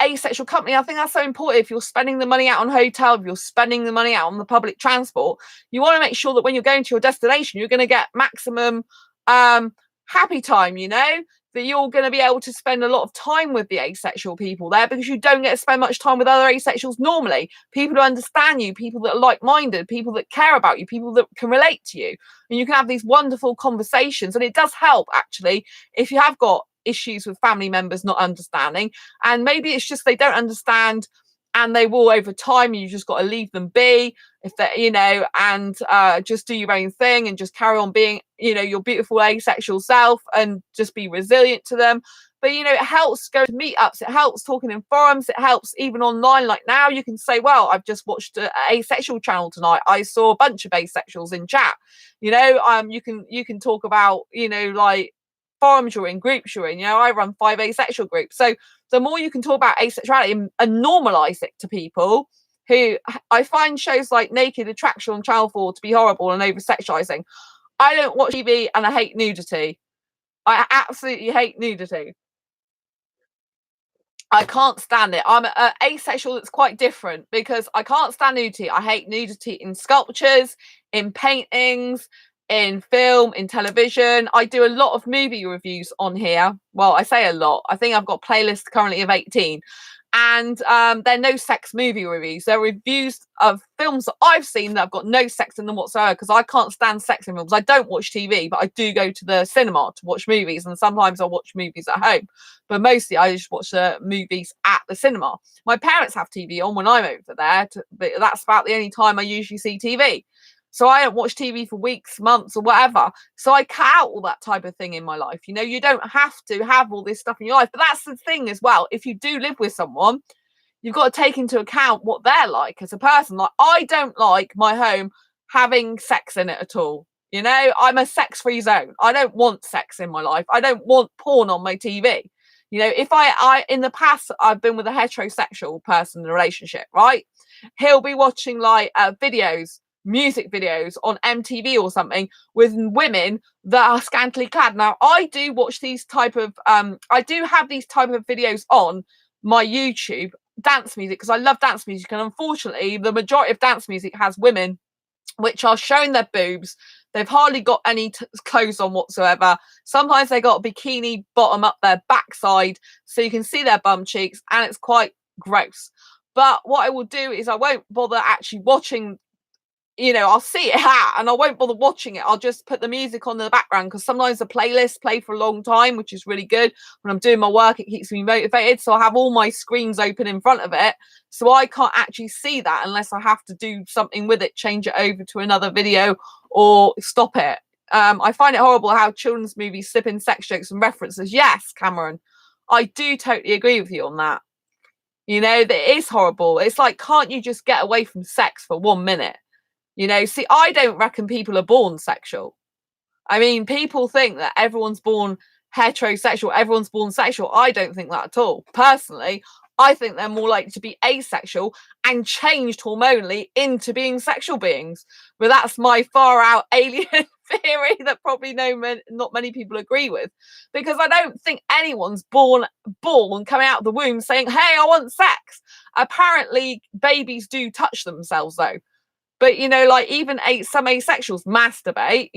asexual company. I think that's so important. If you're spending the money out on hotel, if you're spending the money out on the public transport, you want to make sure that when you're going to your destination, you're going to get maximum happy time, that you're going to be able to spend a lot of time with the asexual people there, because you don't get to spend much time with other asexuals normally. People who understand you, people that are like-minded, people that care about you, people that can relate to you, and you can have these wonderful conversations. And it does help, actually, if you have got issues with family members not understanding, and maybe it's just they don't understand and they will over time. You just got to leave them be, if they and just do your own thing and just carry on being your beautiful asexual self, and just be resilient to them. But it helps go to meetups, it helps talking in forums, it helps even online. Like now you can say, well, I've just watched an asexual channel tonight, I saw a bunch of asexuals in chat. You can talk about like forums you're in, groups you're in. I run 5 asexual groups. So the more you can talk about asexuality and normalize it to people who, I find shows like Naked Attraction on Channel 4 to be horrible and over-sexualizing. I don't watch TV and I hate nudity. I absolutely hate nudity. I can't stand it. I'm an asexual that's quite different, because I can't stand nudity. I hate nudity in sculptures, in paintings, in film, in television. I do a lot of movie reviews on here. Well, I say a lot. I think I've got playlists currently of 18. And they're no sex movie reviews. They're reviews of films that I've seen that have got no sex in them whatsoever, because I can't stand sex in films. I don't watch TV, but I do go to the cinema to watch movies, and sometimes I watch movies at home. But mostly I just watch the movies at the cinema. My parents have TV on when I'm over there, but that's about the only time I usually see TV. So I don't watch TV for weeks, months, or whatever. So I cut out all that type of thing in my life. You don't have to have all this stuff in your life. But that's the thing as well. If you do live with someone, you've got to take into account what they're like as a person. Like, I don't like my home having sex in it at all. I'm a sex-free zone. I don't want sex in my life. I don't want porn on my TV. If I in the past, I've been with a heterosexual person in a relationship, right? He'll be watching like music videos on MTV or something with women that are scantily clad. Now, I do watch these type of I do have these type of videos on my YouTube, dance music, because I love dance music, and unfortunately the majority of dance music has women which are showing their boobs. They've hardly got any clothes on whatsoever. Sometimes they got a bikini bottom up their backside, so you can see their bum cheeks, and it's quite gross. But what I will do is I won't bother actually watching. I'll see it and I won't bother watching it. I'll just put the music on in the background, because sometimes the playlists play for a long time, which is really good. When I'm doing my work, it keeps me motivated. So I have all my screens open in front of it. So I can't actually see that unless I have to do something with it, change it over to another video or stop it. I find it horrible how children's movies slip in sex jokes and references. Yes, Cameron, I do totally agree with you on that. That it is horrible. It's like, can't you just get away from sex for 1 minute? See, I don't reckon people are born sexual. I mean, people think that everyone's born heterosexual, everyone's born sexual. I don't think that at all. Personally, I think they're more likely to be asexual and changed hormonally into being sexual beings. But that's my far out alien theory that probably not many people agree with, because I don't think anyone's born coming out of the womb saying, hey, I want sex. Apparently babies do touch themselves though, but like even some asexuals masturbate,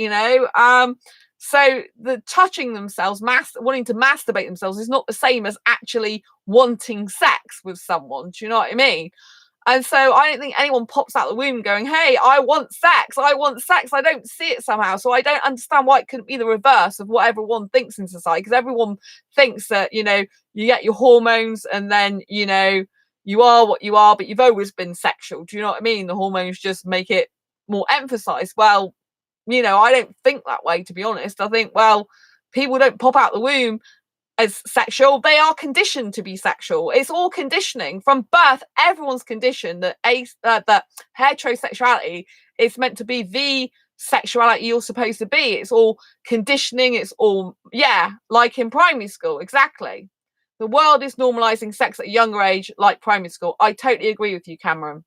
so the touching themselves, wanting to masturbate themselves is not the same as actually wanting sex with someone. Do you know what I mean? And so I don't think anyone pops out the womb going, hey, I want sex. I want sex. I don't see it somehow. So I don't understand why it couldn't be the reverse of what everyone thinks in society. Because everyone thinks that, you get your hormones and then, you are what you are, but you've always been sexual. Do you know what I mean? The hormones just make it more emphasized. Well, I don't think that way, to be honest. I think, well, people don't pop out the womb as sexual. They are conditioned to be sexual. It's all conditioning from birth. Everyone's conditioned that that heterosexuality is meant to be the sexuality you're supposed to be. It's all conditioning. It's all, like in primary school. Exactly. The world is normalizing sex at a younger age, like primary school. I totally agree with you, Cameron.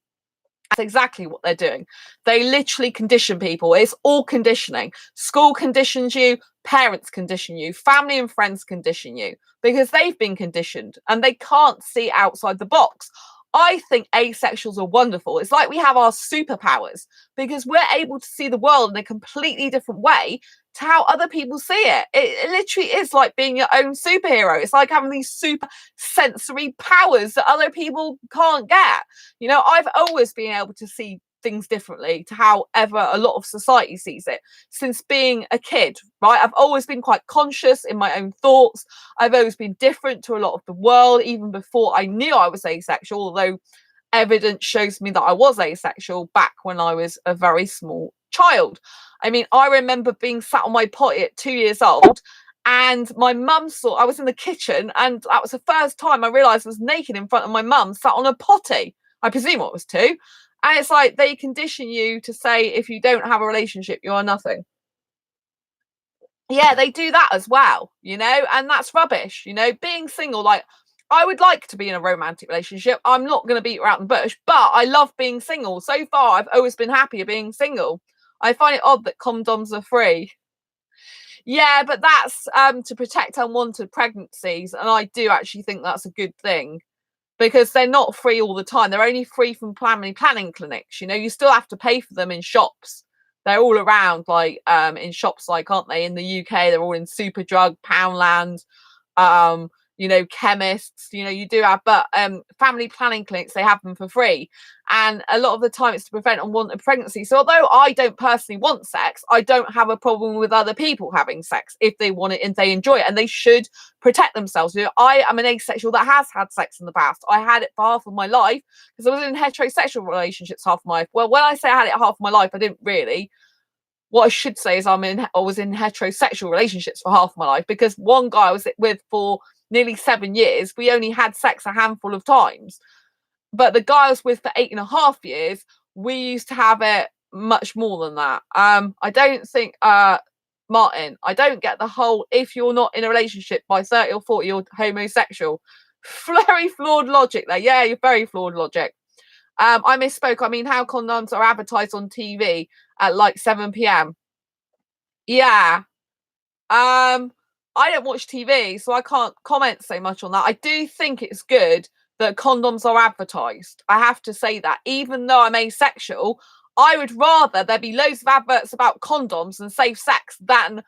That's exactly what they're doing. They literally condition people. It's all conditioning. School conditions you, parents condition you, family and friends condition you, because they've been conditioned and they can't see outside the box. I think asexuals are wonderful. It's like we have our superpowers, because we're able to see the world in a completely different way to how other people see it. It literally is like being your own superhero. It's like having these super sensory powers that other people can't get. I've always been able to see things differently to however a lot of society sees it since being a kid, right? I've always been quite conscious in my own thoughts. I've always been different to a lot of the world, even before I knew I was asexual, although evidence shows me that I was asexual back when I was a very small child. I mean, I remember being sat on my potty at 2 years old, and my mum saw I was in the kitchen, and that was the first time I realised I was naked in front of my mum, sat on a potty. I presume it was 2. And it's like they condition you to say if you don't have a relationship, you are nothing. Yeah, they do that as well, and that's rubbish. Being single, like, I would like to be in a romantic relationship. I'm not going to beat around the bush, but I love being single. So far, I've always been happy being single. I find it odd that condoms are free. Yeah, but that's to protect unwanted pregnancies, and I do actually think that's a good thing, because they're not free all the time. They're only free from planning clinics. You still have to pay for them in shops. They're all around, like in shops, like, aren't they? In the UK, they're all in Superdrug, Poundland, chemists. You do have, but family planning clinics, they have them for free, and a lot of the time it's to prevent unwanted pregnancy. So although I don't personally want sex, I don't have a problem with other people having sex if they want it and they enjoy it, and they should protect themselves. I am an asexual that has had sex in the past. I had it for half of my life because I was in heterosexual relationships half of my life. Well, when I say I had it half of my life, I didn't really. What I should say is I was in heterosexual relationships for half of my life, because one guy I was with for nearly 7 years, we only had sex a handful of times. But the guy I was with for 8.5 years, we used to have it much more than that. I don't think, Martin, I don't get the whole, if you're not in a relationship by 30 or 40, you're homosexual. Very flawed logic there. Yeah, you're very flawed logic. I misspoke. I mean, how condoms are advertised on TV at like 7 p.m. Yeah. I don't watch TV, so I can't comment so much on that. I do think it's good that condoms are advertised. I have to say that, even though I'm asexual, I would rather there be loads of adverts about condoms and safe sex than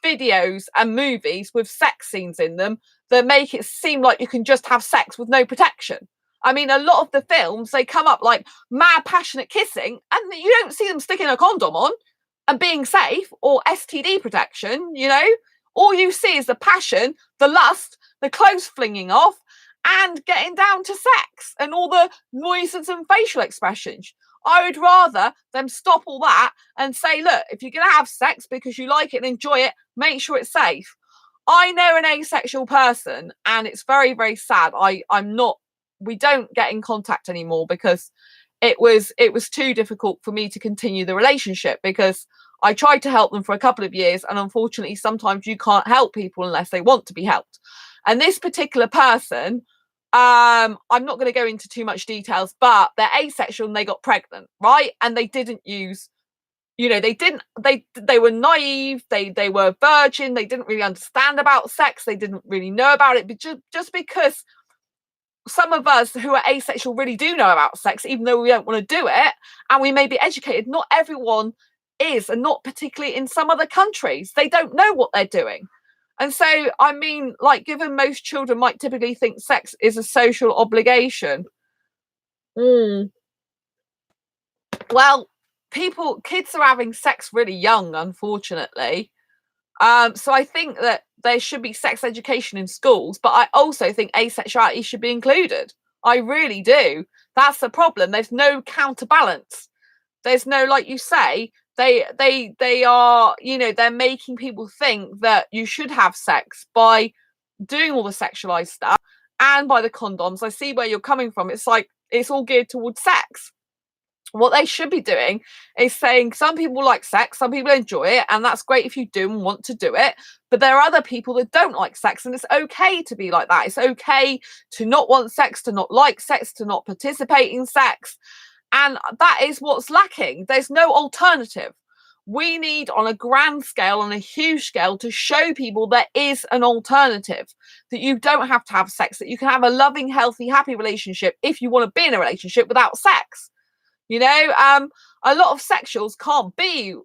videos and movies with sex scenes in them that make it seem like you can just have sex with no protection. I mean, a lot of the films, they come up like mad passionate kissing, and you don't see them sticking a condom on and being safe or STD protection. All you see is the passion, the lust, the clothes flinging off, and getting down to sex and all the noises and facial expressions. I would rather them stop all that and say, look, if you're going to have sex because you like it and enjoy it, make sure it's safe. I know an asexual person, and it's very, very sad. We don't get in contact anymore because it was too difficult for me to continue the relationship, because I tried to help them for a couple of years, and unfortunately sometimes you can't help people unless they want to be helped. And this particular person, I'm not going to go into too much details, but they're asexual and they got pregnant, right? And they didn't use, they were naive, they were virgin, they didn't really understand about sex, they didn't really know about it, but just because some of us who are asexual really do know about sex, even though we don't want to do it, and we may be educated, not everyone is, and not particularly in some other countries. They don't know what they're doing. And so, I mean, like, given most children might typically think sex is a social obligation. Well, kids are having sex really young, unfortunately. So I think that there should be sex education in schools, but I also think asexuality should be included. I really do. That's the problem. There's no counterbalance. There's no, like you say, they are, they're making people think that you should have sex by doing all the sexualized stuff and by the condoms. I see where you're coming from. It's like it's all geared towards sex. What they should be doing is saying some people like sex, some people enjoy it, and that's great if you do and want to do it. But there are other people that don't like sex, and it's okay to be like that. It's okay to not want sex, to not like sex, to not participate in sex. And that is what's lacking. There's no alternative. We need, on a grand scale, on a huge scale, to show people there is an alternative, that you don't have to have sex, that you can have a loving, healthy, happy relationship if you want to be in a relationship without sex. A lot of sexuals can't be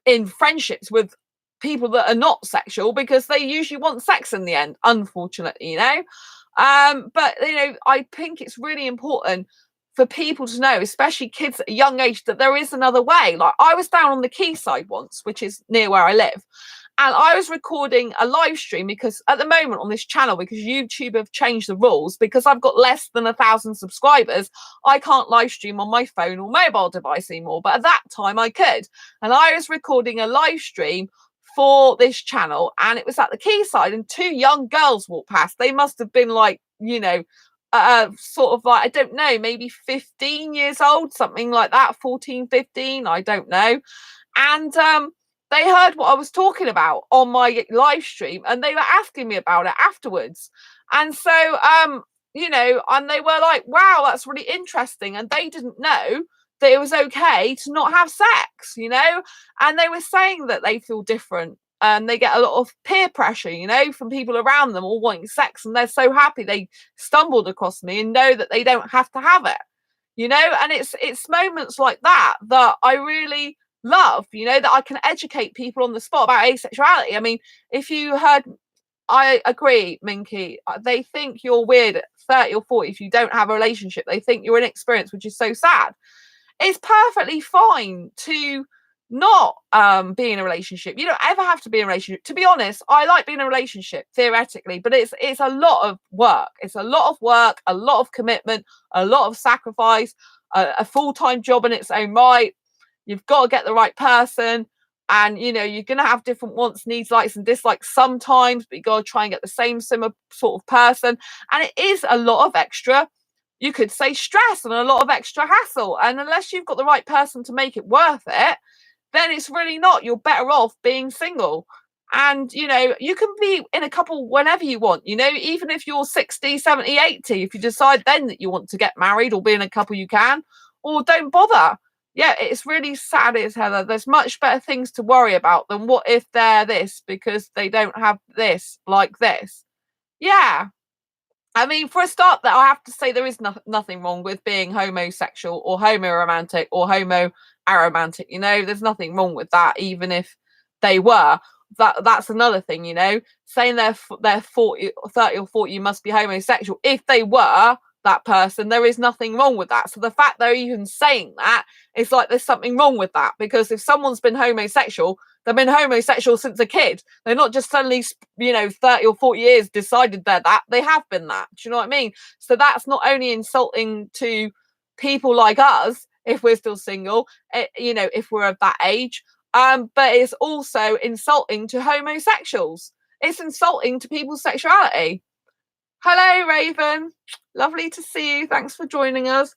in friendships with people that are not sexual because they usually want sex in the end, unfortunately, but I think it's really important for people to know, especially kids at a young age, that there is another way. Like, I was down on the quayside once, which is near where I live, and I was recording a live stream because at the moment on this channel, because YouTube have changed the rules, because I've got less than 1,000 subscribers, I can't live stream on my phone or mobile device anymore. But at that time I could. And I was recording a live stream for this channel, and it was at the quayside, and two young girls walked past. They must have been like, sort of like, I don't know, maybe 15 years old, something like that, 14, 15, I don't know. And they heard what I was talking about on my live stream, and they were asking me about it afterwards. And so, and they were like, wow, that's really interesting. And they didn't know that it was okay to not have sex, and they were saying that they feel different. And they get a lot of peer pressure, from people around them all wanting sex. And they're so happy they stumbled across me and know that they don't have to have it, and it's moments like that that I really love, that I can educate people on the spot about asexuality. I mean, if you heard, I agree, Minky, they think you're weird at 30 or 40 if you don't have a relationship. They think you're inexperienced, which is so sad. It's perfectly fine to not be in a relationship. You don't ever have to be in a relationship. To be honest, I like being in a relationship theoretically, but it's a lot of work. It's a lot of work, a lot of commitment, a lot of sacrifice, a full-time job in its own right. You've got to get the right person, and you're going to have different wants, needs, likes and dislikes sometimes, but you got to try and get the same similar sort of person. And it is a lot of extra, you could say, stress and a lot of extra hassle. And unless you've got the right person to make it worth it, then it's really not. You're better off being single. And, you can be in a couple whenever you want, even if you're 60, 70, 80, if you decide then that you want to get married or be in a couple, you can, or don't bother. Yeah, it's really sad, Heather. There's much better things to worry about than what if they're this because they don't have this like this. Yeah. I mean, for a start, that I have to say there is nothing wrong with being homosexual or homoromantic or homo-aromantic. There's nothing wrong with that, even if they were. That's another thing, saying they're 40, 30 or 40, you must be homosexual. If they were that person, there is nothing wrong with that. So the fact they're even saying that, it's like there's something wrong with that, because if someone's been homosexual, they've been homosexual since a kid. They're not just suddenly 30 or 40 years decided they're that. They have been that. Do you know what I mean? So that's not only insulting to people like us if we're still single, if we're of that age, but it's also insulting to homosexuals. It's insulting to people's sexuality. Hello, Raven. Lovely to see you. Thanks for joining us.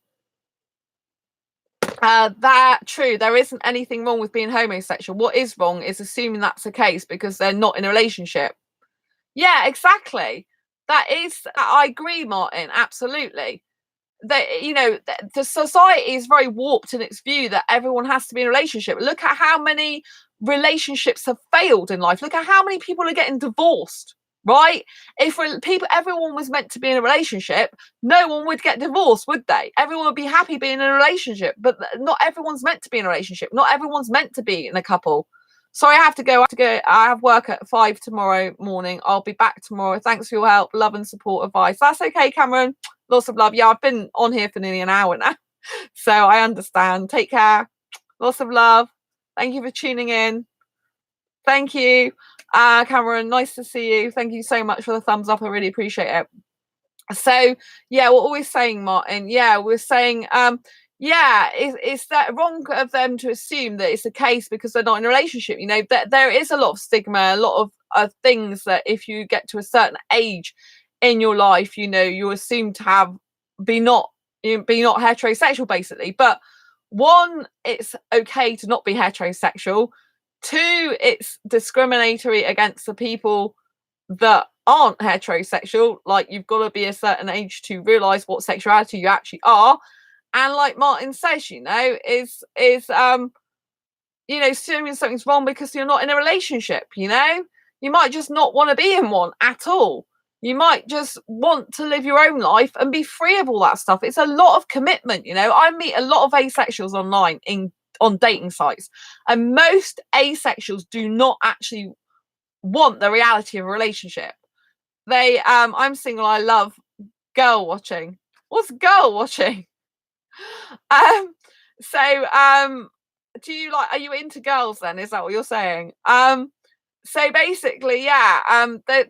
That true. There isn't anything wrong with being homosexual. What is wrong is assuming that's the case because they're not in a relationship. Yeah, exactly. I agree, Martin, absolutely. The society is very warped in its view that everyone has to be in a relationship. Look at how many relationships have failed in life. Look at how many people are getting divorced, right? If everyone was meant to be in a relationship, no one would get divorced, would they? Everyone would be happy being in a relationship, but not everyone's meant to be in a relationship. Not everyone's meant to be in a couple. Sorry, I have to go. I have work at 5 tomorrow morning. I'll be back tomorrow. Thanks for your help, love and support, advice. That's okay, Cameron. Lots of love. Yeah, I've been on here for nearly an hour now, so I understand. Take care. Lots of love. Thank you for tuning in. Thank you, Cameron. Nice to see you. Thank you so much for the thumbs up. I really appreciate it. So yeah, we're always saying, Martin. Yeah, we're saying, yeah, is that wrong of them to assume that it's the case because they're not in a relationship? You know, that there is a lot of stigma, a lot of things that if you get to a certain age in your life, you know, you assume to be not heterosexual, basically. But one, it's okay to not be heterosexual. Two, it's discriminatory against the people that aren't heterosexual. Like, you've got to be a certain age to realize what sexuality you actually are. And like Martin says, you know, you know, assuming something's wrong because you're not in a relationship. You know, you might just not want to be in one at all. You might just want to live your own life and be free of all that stuff. It's a lot of commitment. You know, I meet a lot of asexuals online on dating sites, and most asexuals do not actually want the reality of a relationship. I'm single. I love girl watching. What's girl watching? Do you are you into girls then? Is that what you're saying? So basically, yeah,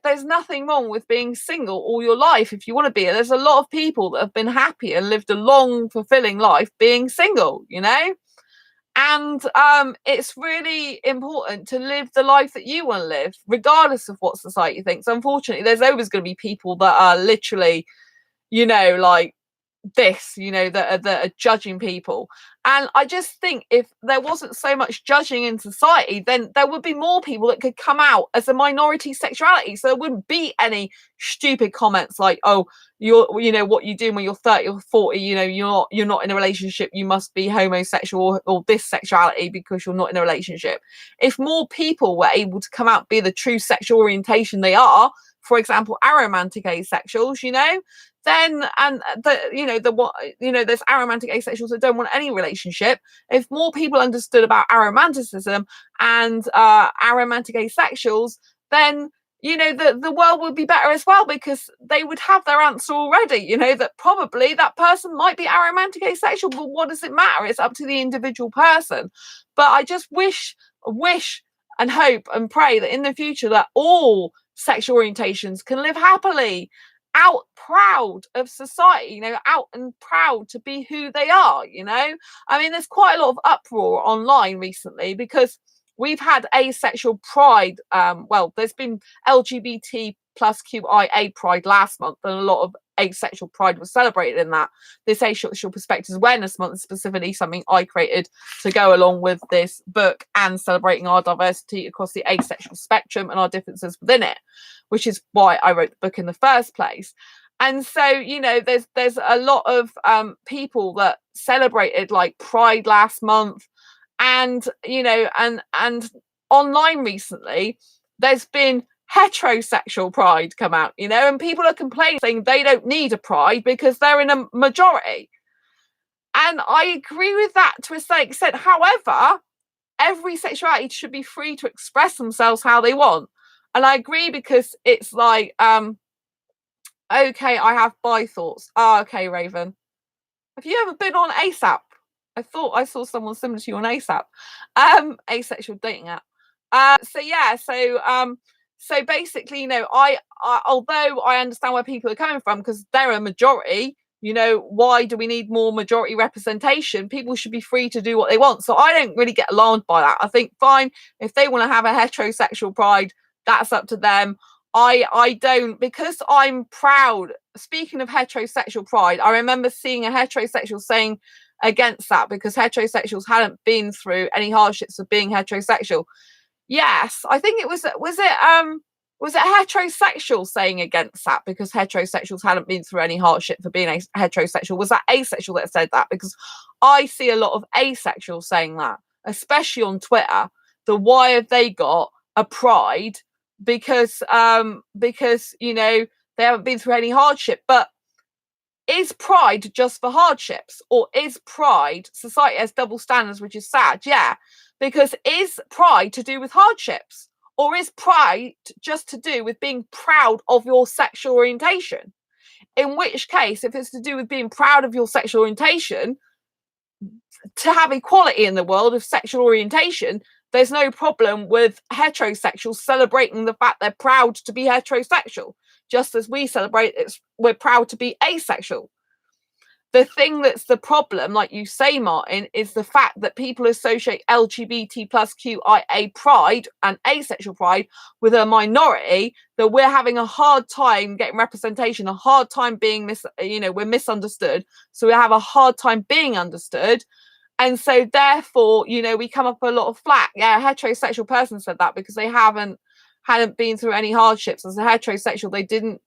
there's nothing wrong with being single all your life if you want to be. There's a lot of people that have been happy and lived a long, fulfilling life being single, you know? And it's really important to live the life that you want to live, regardless of what society thinks. Unfortunately, there's always going to be people that are literally, you know, like this, you know, that are judging people. And I just think if there wasn't so much judging in society, then there would be more people that could come out as a minority sexuality. So there wouldn't be any stupid comments like, oh, you know, what you do when you're 30 or 40, you know, you're not in a relationship, you must be homosexual or this sexuality because you're not in a relationship. If more people were able to come out, be the true sexual orientation they are, for example, aromantic asexuals, you know, then there's aromantic asexuals that don't want any relationship. If more people understood about aromanticism and aromantic asexuals, then you know the world would be better as well, because they would have their answer already. You know, that probably that person might be aromantic asexual, but what does it matter? It's up to the individual person. But I just wish and hope and pray that in the future that all sexual orientations can live happily, out proud of society, you know, out and proud to be who they are, you know. I mean, there's quite a lot of uproar online recently because we've had asexual pride. There's been LGBT plus QIA pride last month, and a lot of asexual pride was celebrated in that. This Asexual Perspectives Awareness Month is specifically something I created to go along with this book and celebrating our diversity across the asexual spectrum and our differences within it, which is why I wrote the book in the first place. And so, you know, there's a lot of people that celebrated like Pride last month, and you know, and online recently there's been heterosexual pride come out, you know, and people are complaining, saying they don't need a pride because they're in a majority. And I agree with that to a certain extent. However, every sexuality should be free to express themselves how they want. And I agree, because it's like, okay, I have bi thoughts. Oh, okay, Raven. Have you ever been on ASAP? I thought I saw someone similar to you on ASAP. Asexual dating app. So basically, you know, I although I understand where people are coming from, because they're a majority, you know, why do we need more majority representation? People should be free to do what they want. So I don't really get alarmed by that. I think fine, if they want to have a heterosexual pride, that's up to them. I don't, because I'm proud. Speaking of heterosexual pride, I remember seeing a heterosexual saying against that because heterosexuals hadn't been through any hardships of being heterosexual. Yes, I think it was it Was it heterosexual saying against that because heterosexuals hadn't been through any hardship for being heterosexual? Was that asexual that said that? Because I see a lot of asexuals saying that, especially on Twitter. The why have they got a pride because you know they haven't been through any hardship? But is pride just for hardships, or is pride, society has double standards, which is sad? Yeah, because is pride to do with hardships, or is pride just to do with being proud of your sexual orientation? In which case, if it's to do with being proud of your sexual orientation, to have equality in the world of sexual orientation, there's no problem with heterosexuals celebrating the fact they're proud to be heterosexual, just as we celebrate we're proud to be asexual. The thing that's the problem, like you say, Martin, is the fact that people associate LGBT plus QIA pride and asexual pride with a minority, that we're having a hard time getting representation, a hard time being we're misunderstood. So we have a hard time being understood. And so therefore, we come up with a lot of flack. Yeah, a heterosexual person said that because they hadn't been through any hardships. As a heterosexual, they didn't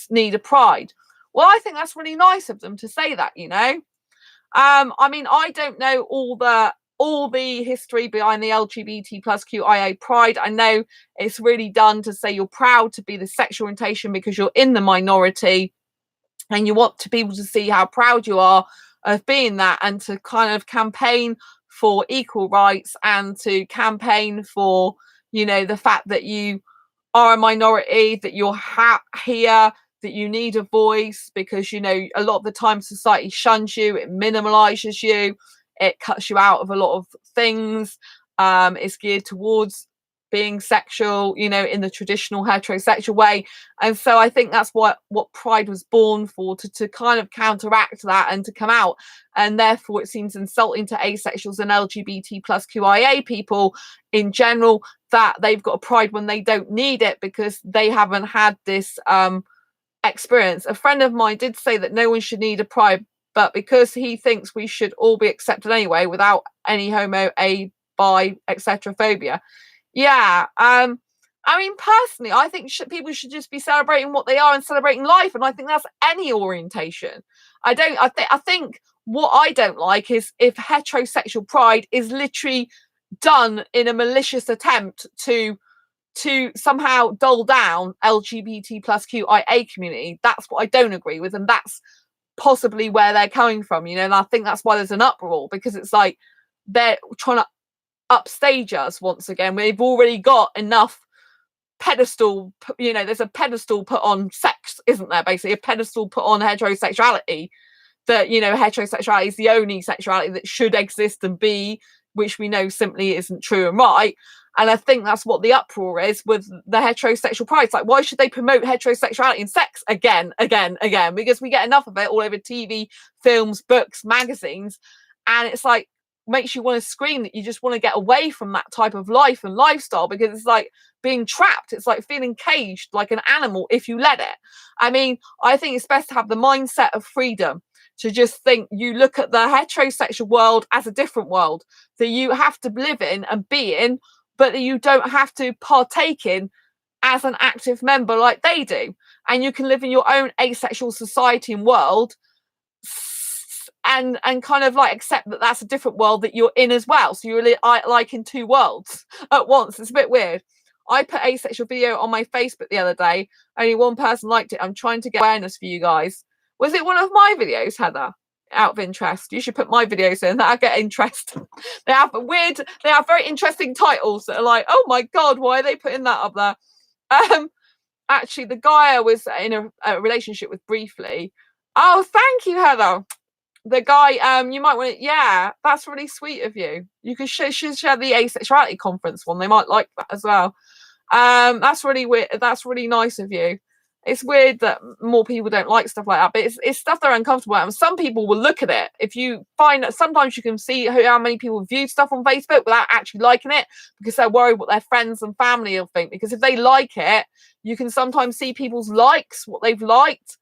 need a pride. Well, I think that's really nice of them to say that, I mean, I don't know all the history behind the LGBT plus QIA pride. I know it's really done to say you're proud to be the sexual orientation because you're in the minority and you want to be able to see how proud you are of being that, and to kind of campaign for equal rights and to campaign for, the fact that you are a minority, that you're here, that you need a voice, because a lot of the time society shuns you, it minimalizes you, it cuts you out of a lot of things. It's geared towards being sexual, in the traditional heterosexual way. And so I think that's what pride was born for, to kind of counteract that and to come out. And therefore it seems insulting to asexuals and LGBT plus QIA people in general that they've got a pride when they don't need it because they haven't had this experience. A friend of mine did say that no one should need a pride, but because he thinks we should all be accepted anyway without any homo, bi, etc. phobia. Yeah. I mean, personally, I think people should just be celebrating what they are and celebrating life, and I think that's any orientation. I think what I don't like is if heterosexual pride is literally done in a malicious attempt to somehow dull down LGBT plus QIA community. That's what I don't agree with, and that's possibly where they're coming from, and I think that's why there's an uproar, because it's like they're trying to upstage us once again. We've already got enough pedestal, there's a pedestal put on sex, isn't there? Basically a pedestal put on heterosexuality, that heterosexuality is the only sexuality that should exist and be, which we know simply isn't true and right. And I think that's what the uproar is with the heterosexual pride. It's like, why should they promote heterosexuality and sex again? Because we get enough of it all over TV, films, books, magazines. And it's like, makes you want to scream that you just want to get away from that type of life and lifestyle, because it's like being trapped. It's like feeling caged like an animal if you let it. I mean, I think it's best to have the mindset of freedom, to just think you look at the heterosexual world as a different world that you have to live in and be in, but that you don't have to partake in as an active member like they do. And you can live in your own asexual society and world, and kind of like accept that that's a different world that you're in as well. So you're like in two worlds at once. It's a bit weird. I put asexual video on my Facebook the other day. Only one person liked it. I'm trying to get awareness for you guys. Was it one of my videos, Heather? Out of interest, you should put my videos in. That'll get interest. They have very interesting titles that are like, oh my god, why are they putting that up there? Actually, the guy I was in a relationship with briefly. Oh, thank you, Heather. The guy, you might want to, yeah, that's really sweet of you. You can share the asexuality conference one. They might like that as well. That's really weird. That's really nice of you. It's weird that more people don't like stuff like that, but it's stuff they're uncomfortable with. And some people will look at it. If you find that sometimes you can see how many people view stuff on Facebook without actually liking it, because they're worried what their friends and family will think. Because if they like it, you can sometimes see people's likes, what they've liked.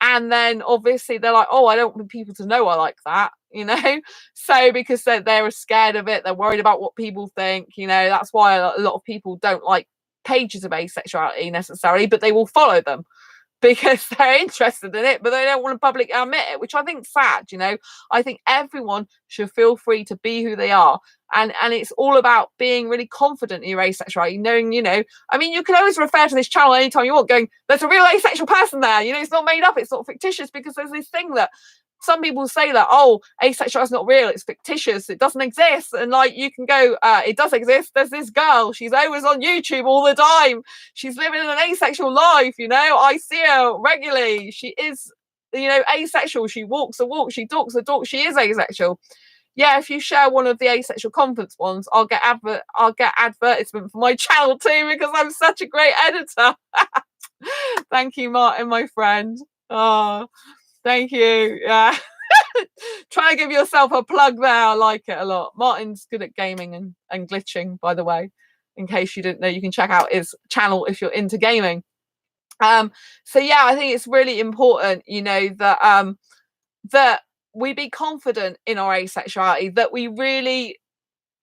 And then obviously they're like, oh, I don't want people to know I like that, So because they're scared of it, they're worried about what people think, that's why a lot of people don't like pages of asexuality necessarily, but they will follow them because they're interested in it, but they don't want to publicly admit it, which I think is sad. You know, I think everyone should feel free to be who they are. And it's all about being really confident in your asexuality, knowing, you know, I mean, you can always refer to this channel anytime you want, going, there's a real asexual person there. You know, it's not made up, it's not fictitious, because there's this thing that some people say that, oh, asexual is not real, it's fictitious, it doesn't exist. And like, you can go, it does exist. There's this girl, she's always on YouTube all the time, she's living an asexual life, you know, I see her regularly, she is, you know, asexual, she walks a walk, she talks a talk, she is asexual. Yeah, if you share one of the asexual conference ones, I'll get advertisement for my channel too, because I'm such a great editor. Thank you, Martin, my friend. Oh, thank you. Yeah. Try and give yourself a plug there. I like it a lot. Martin's good at gaming and glitching, by the way. In case you didn't know, you can check out his channel if you're into gaming. So yeah, I think it's really important, you know, that that we be confident in our asexuality, that we really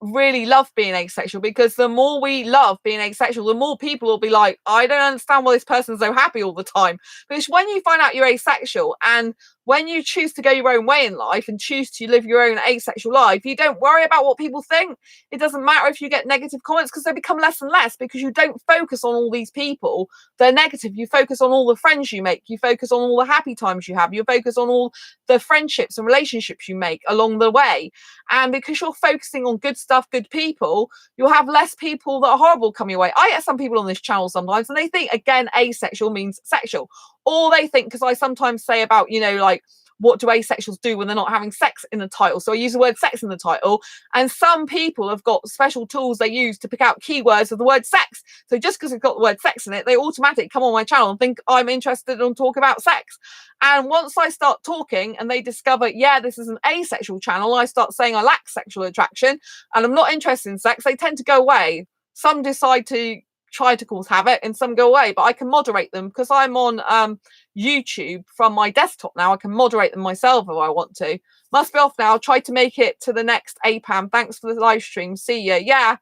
love being asexual, because the more we love being asexual, the more people will be like, I don't understand why this person's so happy all the time. Because when you find out you're asexual, and when you choose to go your own way in life and choose to live your own asexual life, you don't worry about what people think. It doesn't matter if you get negative comments, because they become less and less, because you don't focus on all these people they're negative. You focus on all the friends you make, you focus on all the happy times you have, you focus on all the friendships and relationships you make along the way. And because you're focusing on good stuff, good people, you'll have less people that are horrible come your way. I get some people on this channel sometimes, and they think, again, asexual means sexual. Or they think, because I sometimes say about, you know, like, what do asexuals do when they're not having sex in the title? So I use the word sex in the title, and some people have got special tools they use to pick out keywords of the word sex. So just because it's got the word sex in it, they automatically come on my channel and think I'm interested in talking about sex. And once I start talking and they discover, yeah, this is an asexual channel, I start saying I lack sexual attraction and I'm not interested in sex, they tend to go away. Some decide to try to cause havoc and some go away, but I can moderate them because I'm on YouTube from my desktop now. I can moderate them myself if I want to. Must be off now. I'll try to make it to the next APAM. Thanks for the live stream. See ya. Yeah,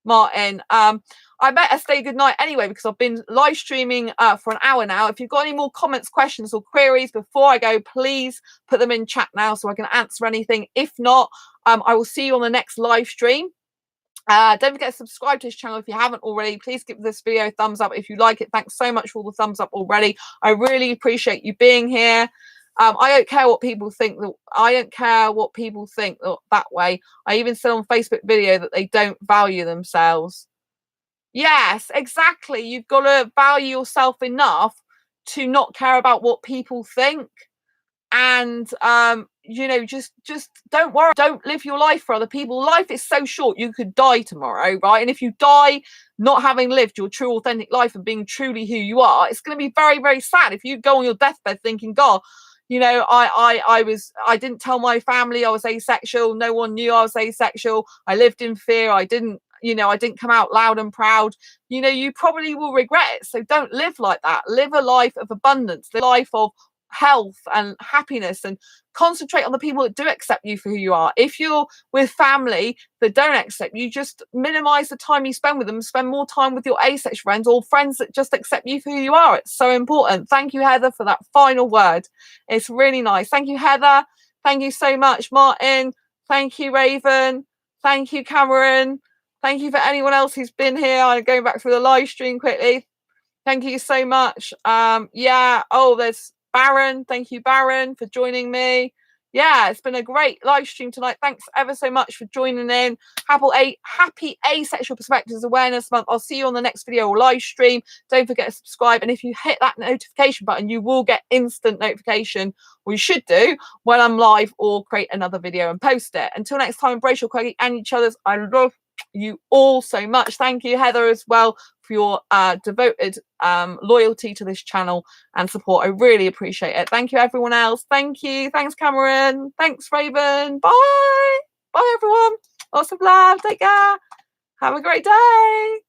Martin. I better say good night anyway, because I've been live streaming for an hour now. If you've got any more comments, questions or queries before I go, please put them in chat now so I can answer anything. If not, I will see you on the next live stream. Don't forget to subscribe to this channel if you haven't already. Please give this video a thumbs up if you like it. Thanks so much for all the thumbs up already. I really appreciate you being here. I don't care what people think. I don't care what people think that way. I even said on Facebook video that they don't value themselves. Yes, exactly. You've got to value yourself enough to not care about what people think. And you know, just don't worry, don't live your life for other people. Life is so short, you could die tomorrow, right? And if you die not having lived your true authentic life and being truly who you are, it's going to be very, very sad if you go on your deathbed thinking, God, you know, I didn't tell my family I was asexual, no one knew I was asexual, I lived in fear, I didn't come out loud and proud. You know, you probably will regret it. So don't live like that. Live a life of abundance, the life of health and happiness, and concentrate on the people that do accept you for who you are. If you're with family that don't accept you, just minimize the time you spend with them. Spend more time with your asexual friends or friends that just accept you for who you are. It's so important. Thank you, Heather, for that final word. It's really nice. Thank you, Heather. Thank you so much, Martin. Thank you, Raven. Thank you, Cameron. Thank you for anyone else who's been here. I'm going back through the live stream quickly. Thank you so much. Yeah. Oh, there's Baron. Thank you, Baron, for joining me. Yeah, it's been a great live stream tonight. Thanks ever so much for joining in. Happy Asexual Perspectives Awareness Month. I'll see you on the next video or live stream. Don't forget to subscribe. And if you hit that notification button, you will get instant notification, or you should do, when I'm live or create another video and post it. Until next time, embrace your quirky and each other's. I love you all so much. Thank you, Heather, as well, for your devoted loyalty to this channel and support. I really appreciate it. Thank you, everyone else. Thank you. Thanks, Cameron. Thanks, Raven. Bye. Bye, everyone. Lots of love. Take care. Have a great day.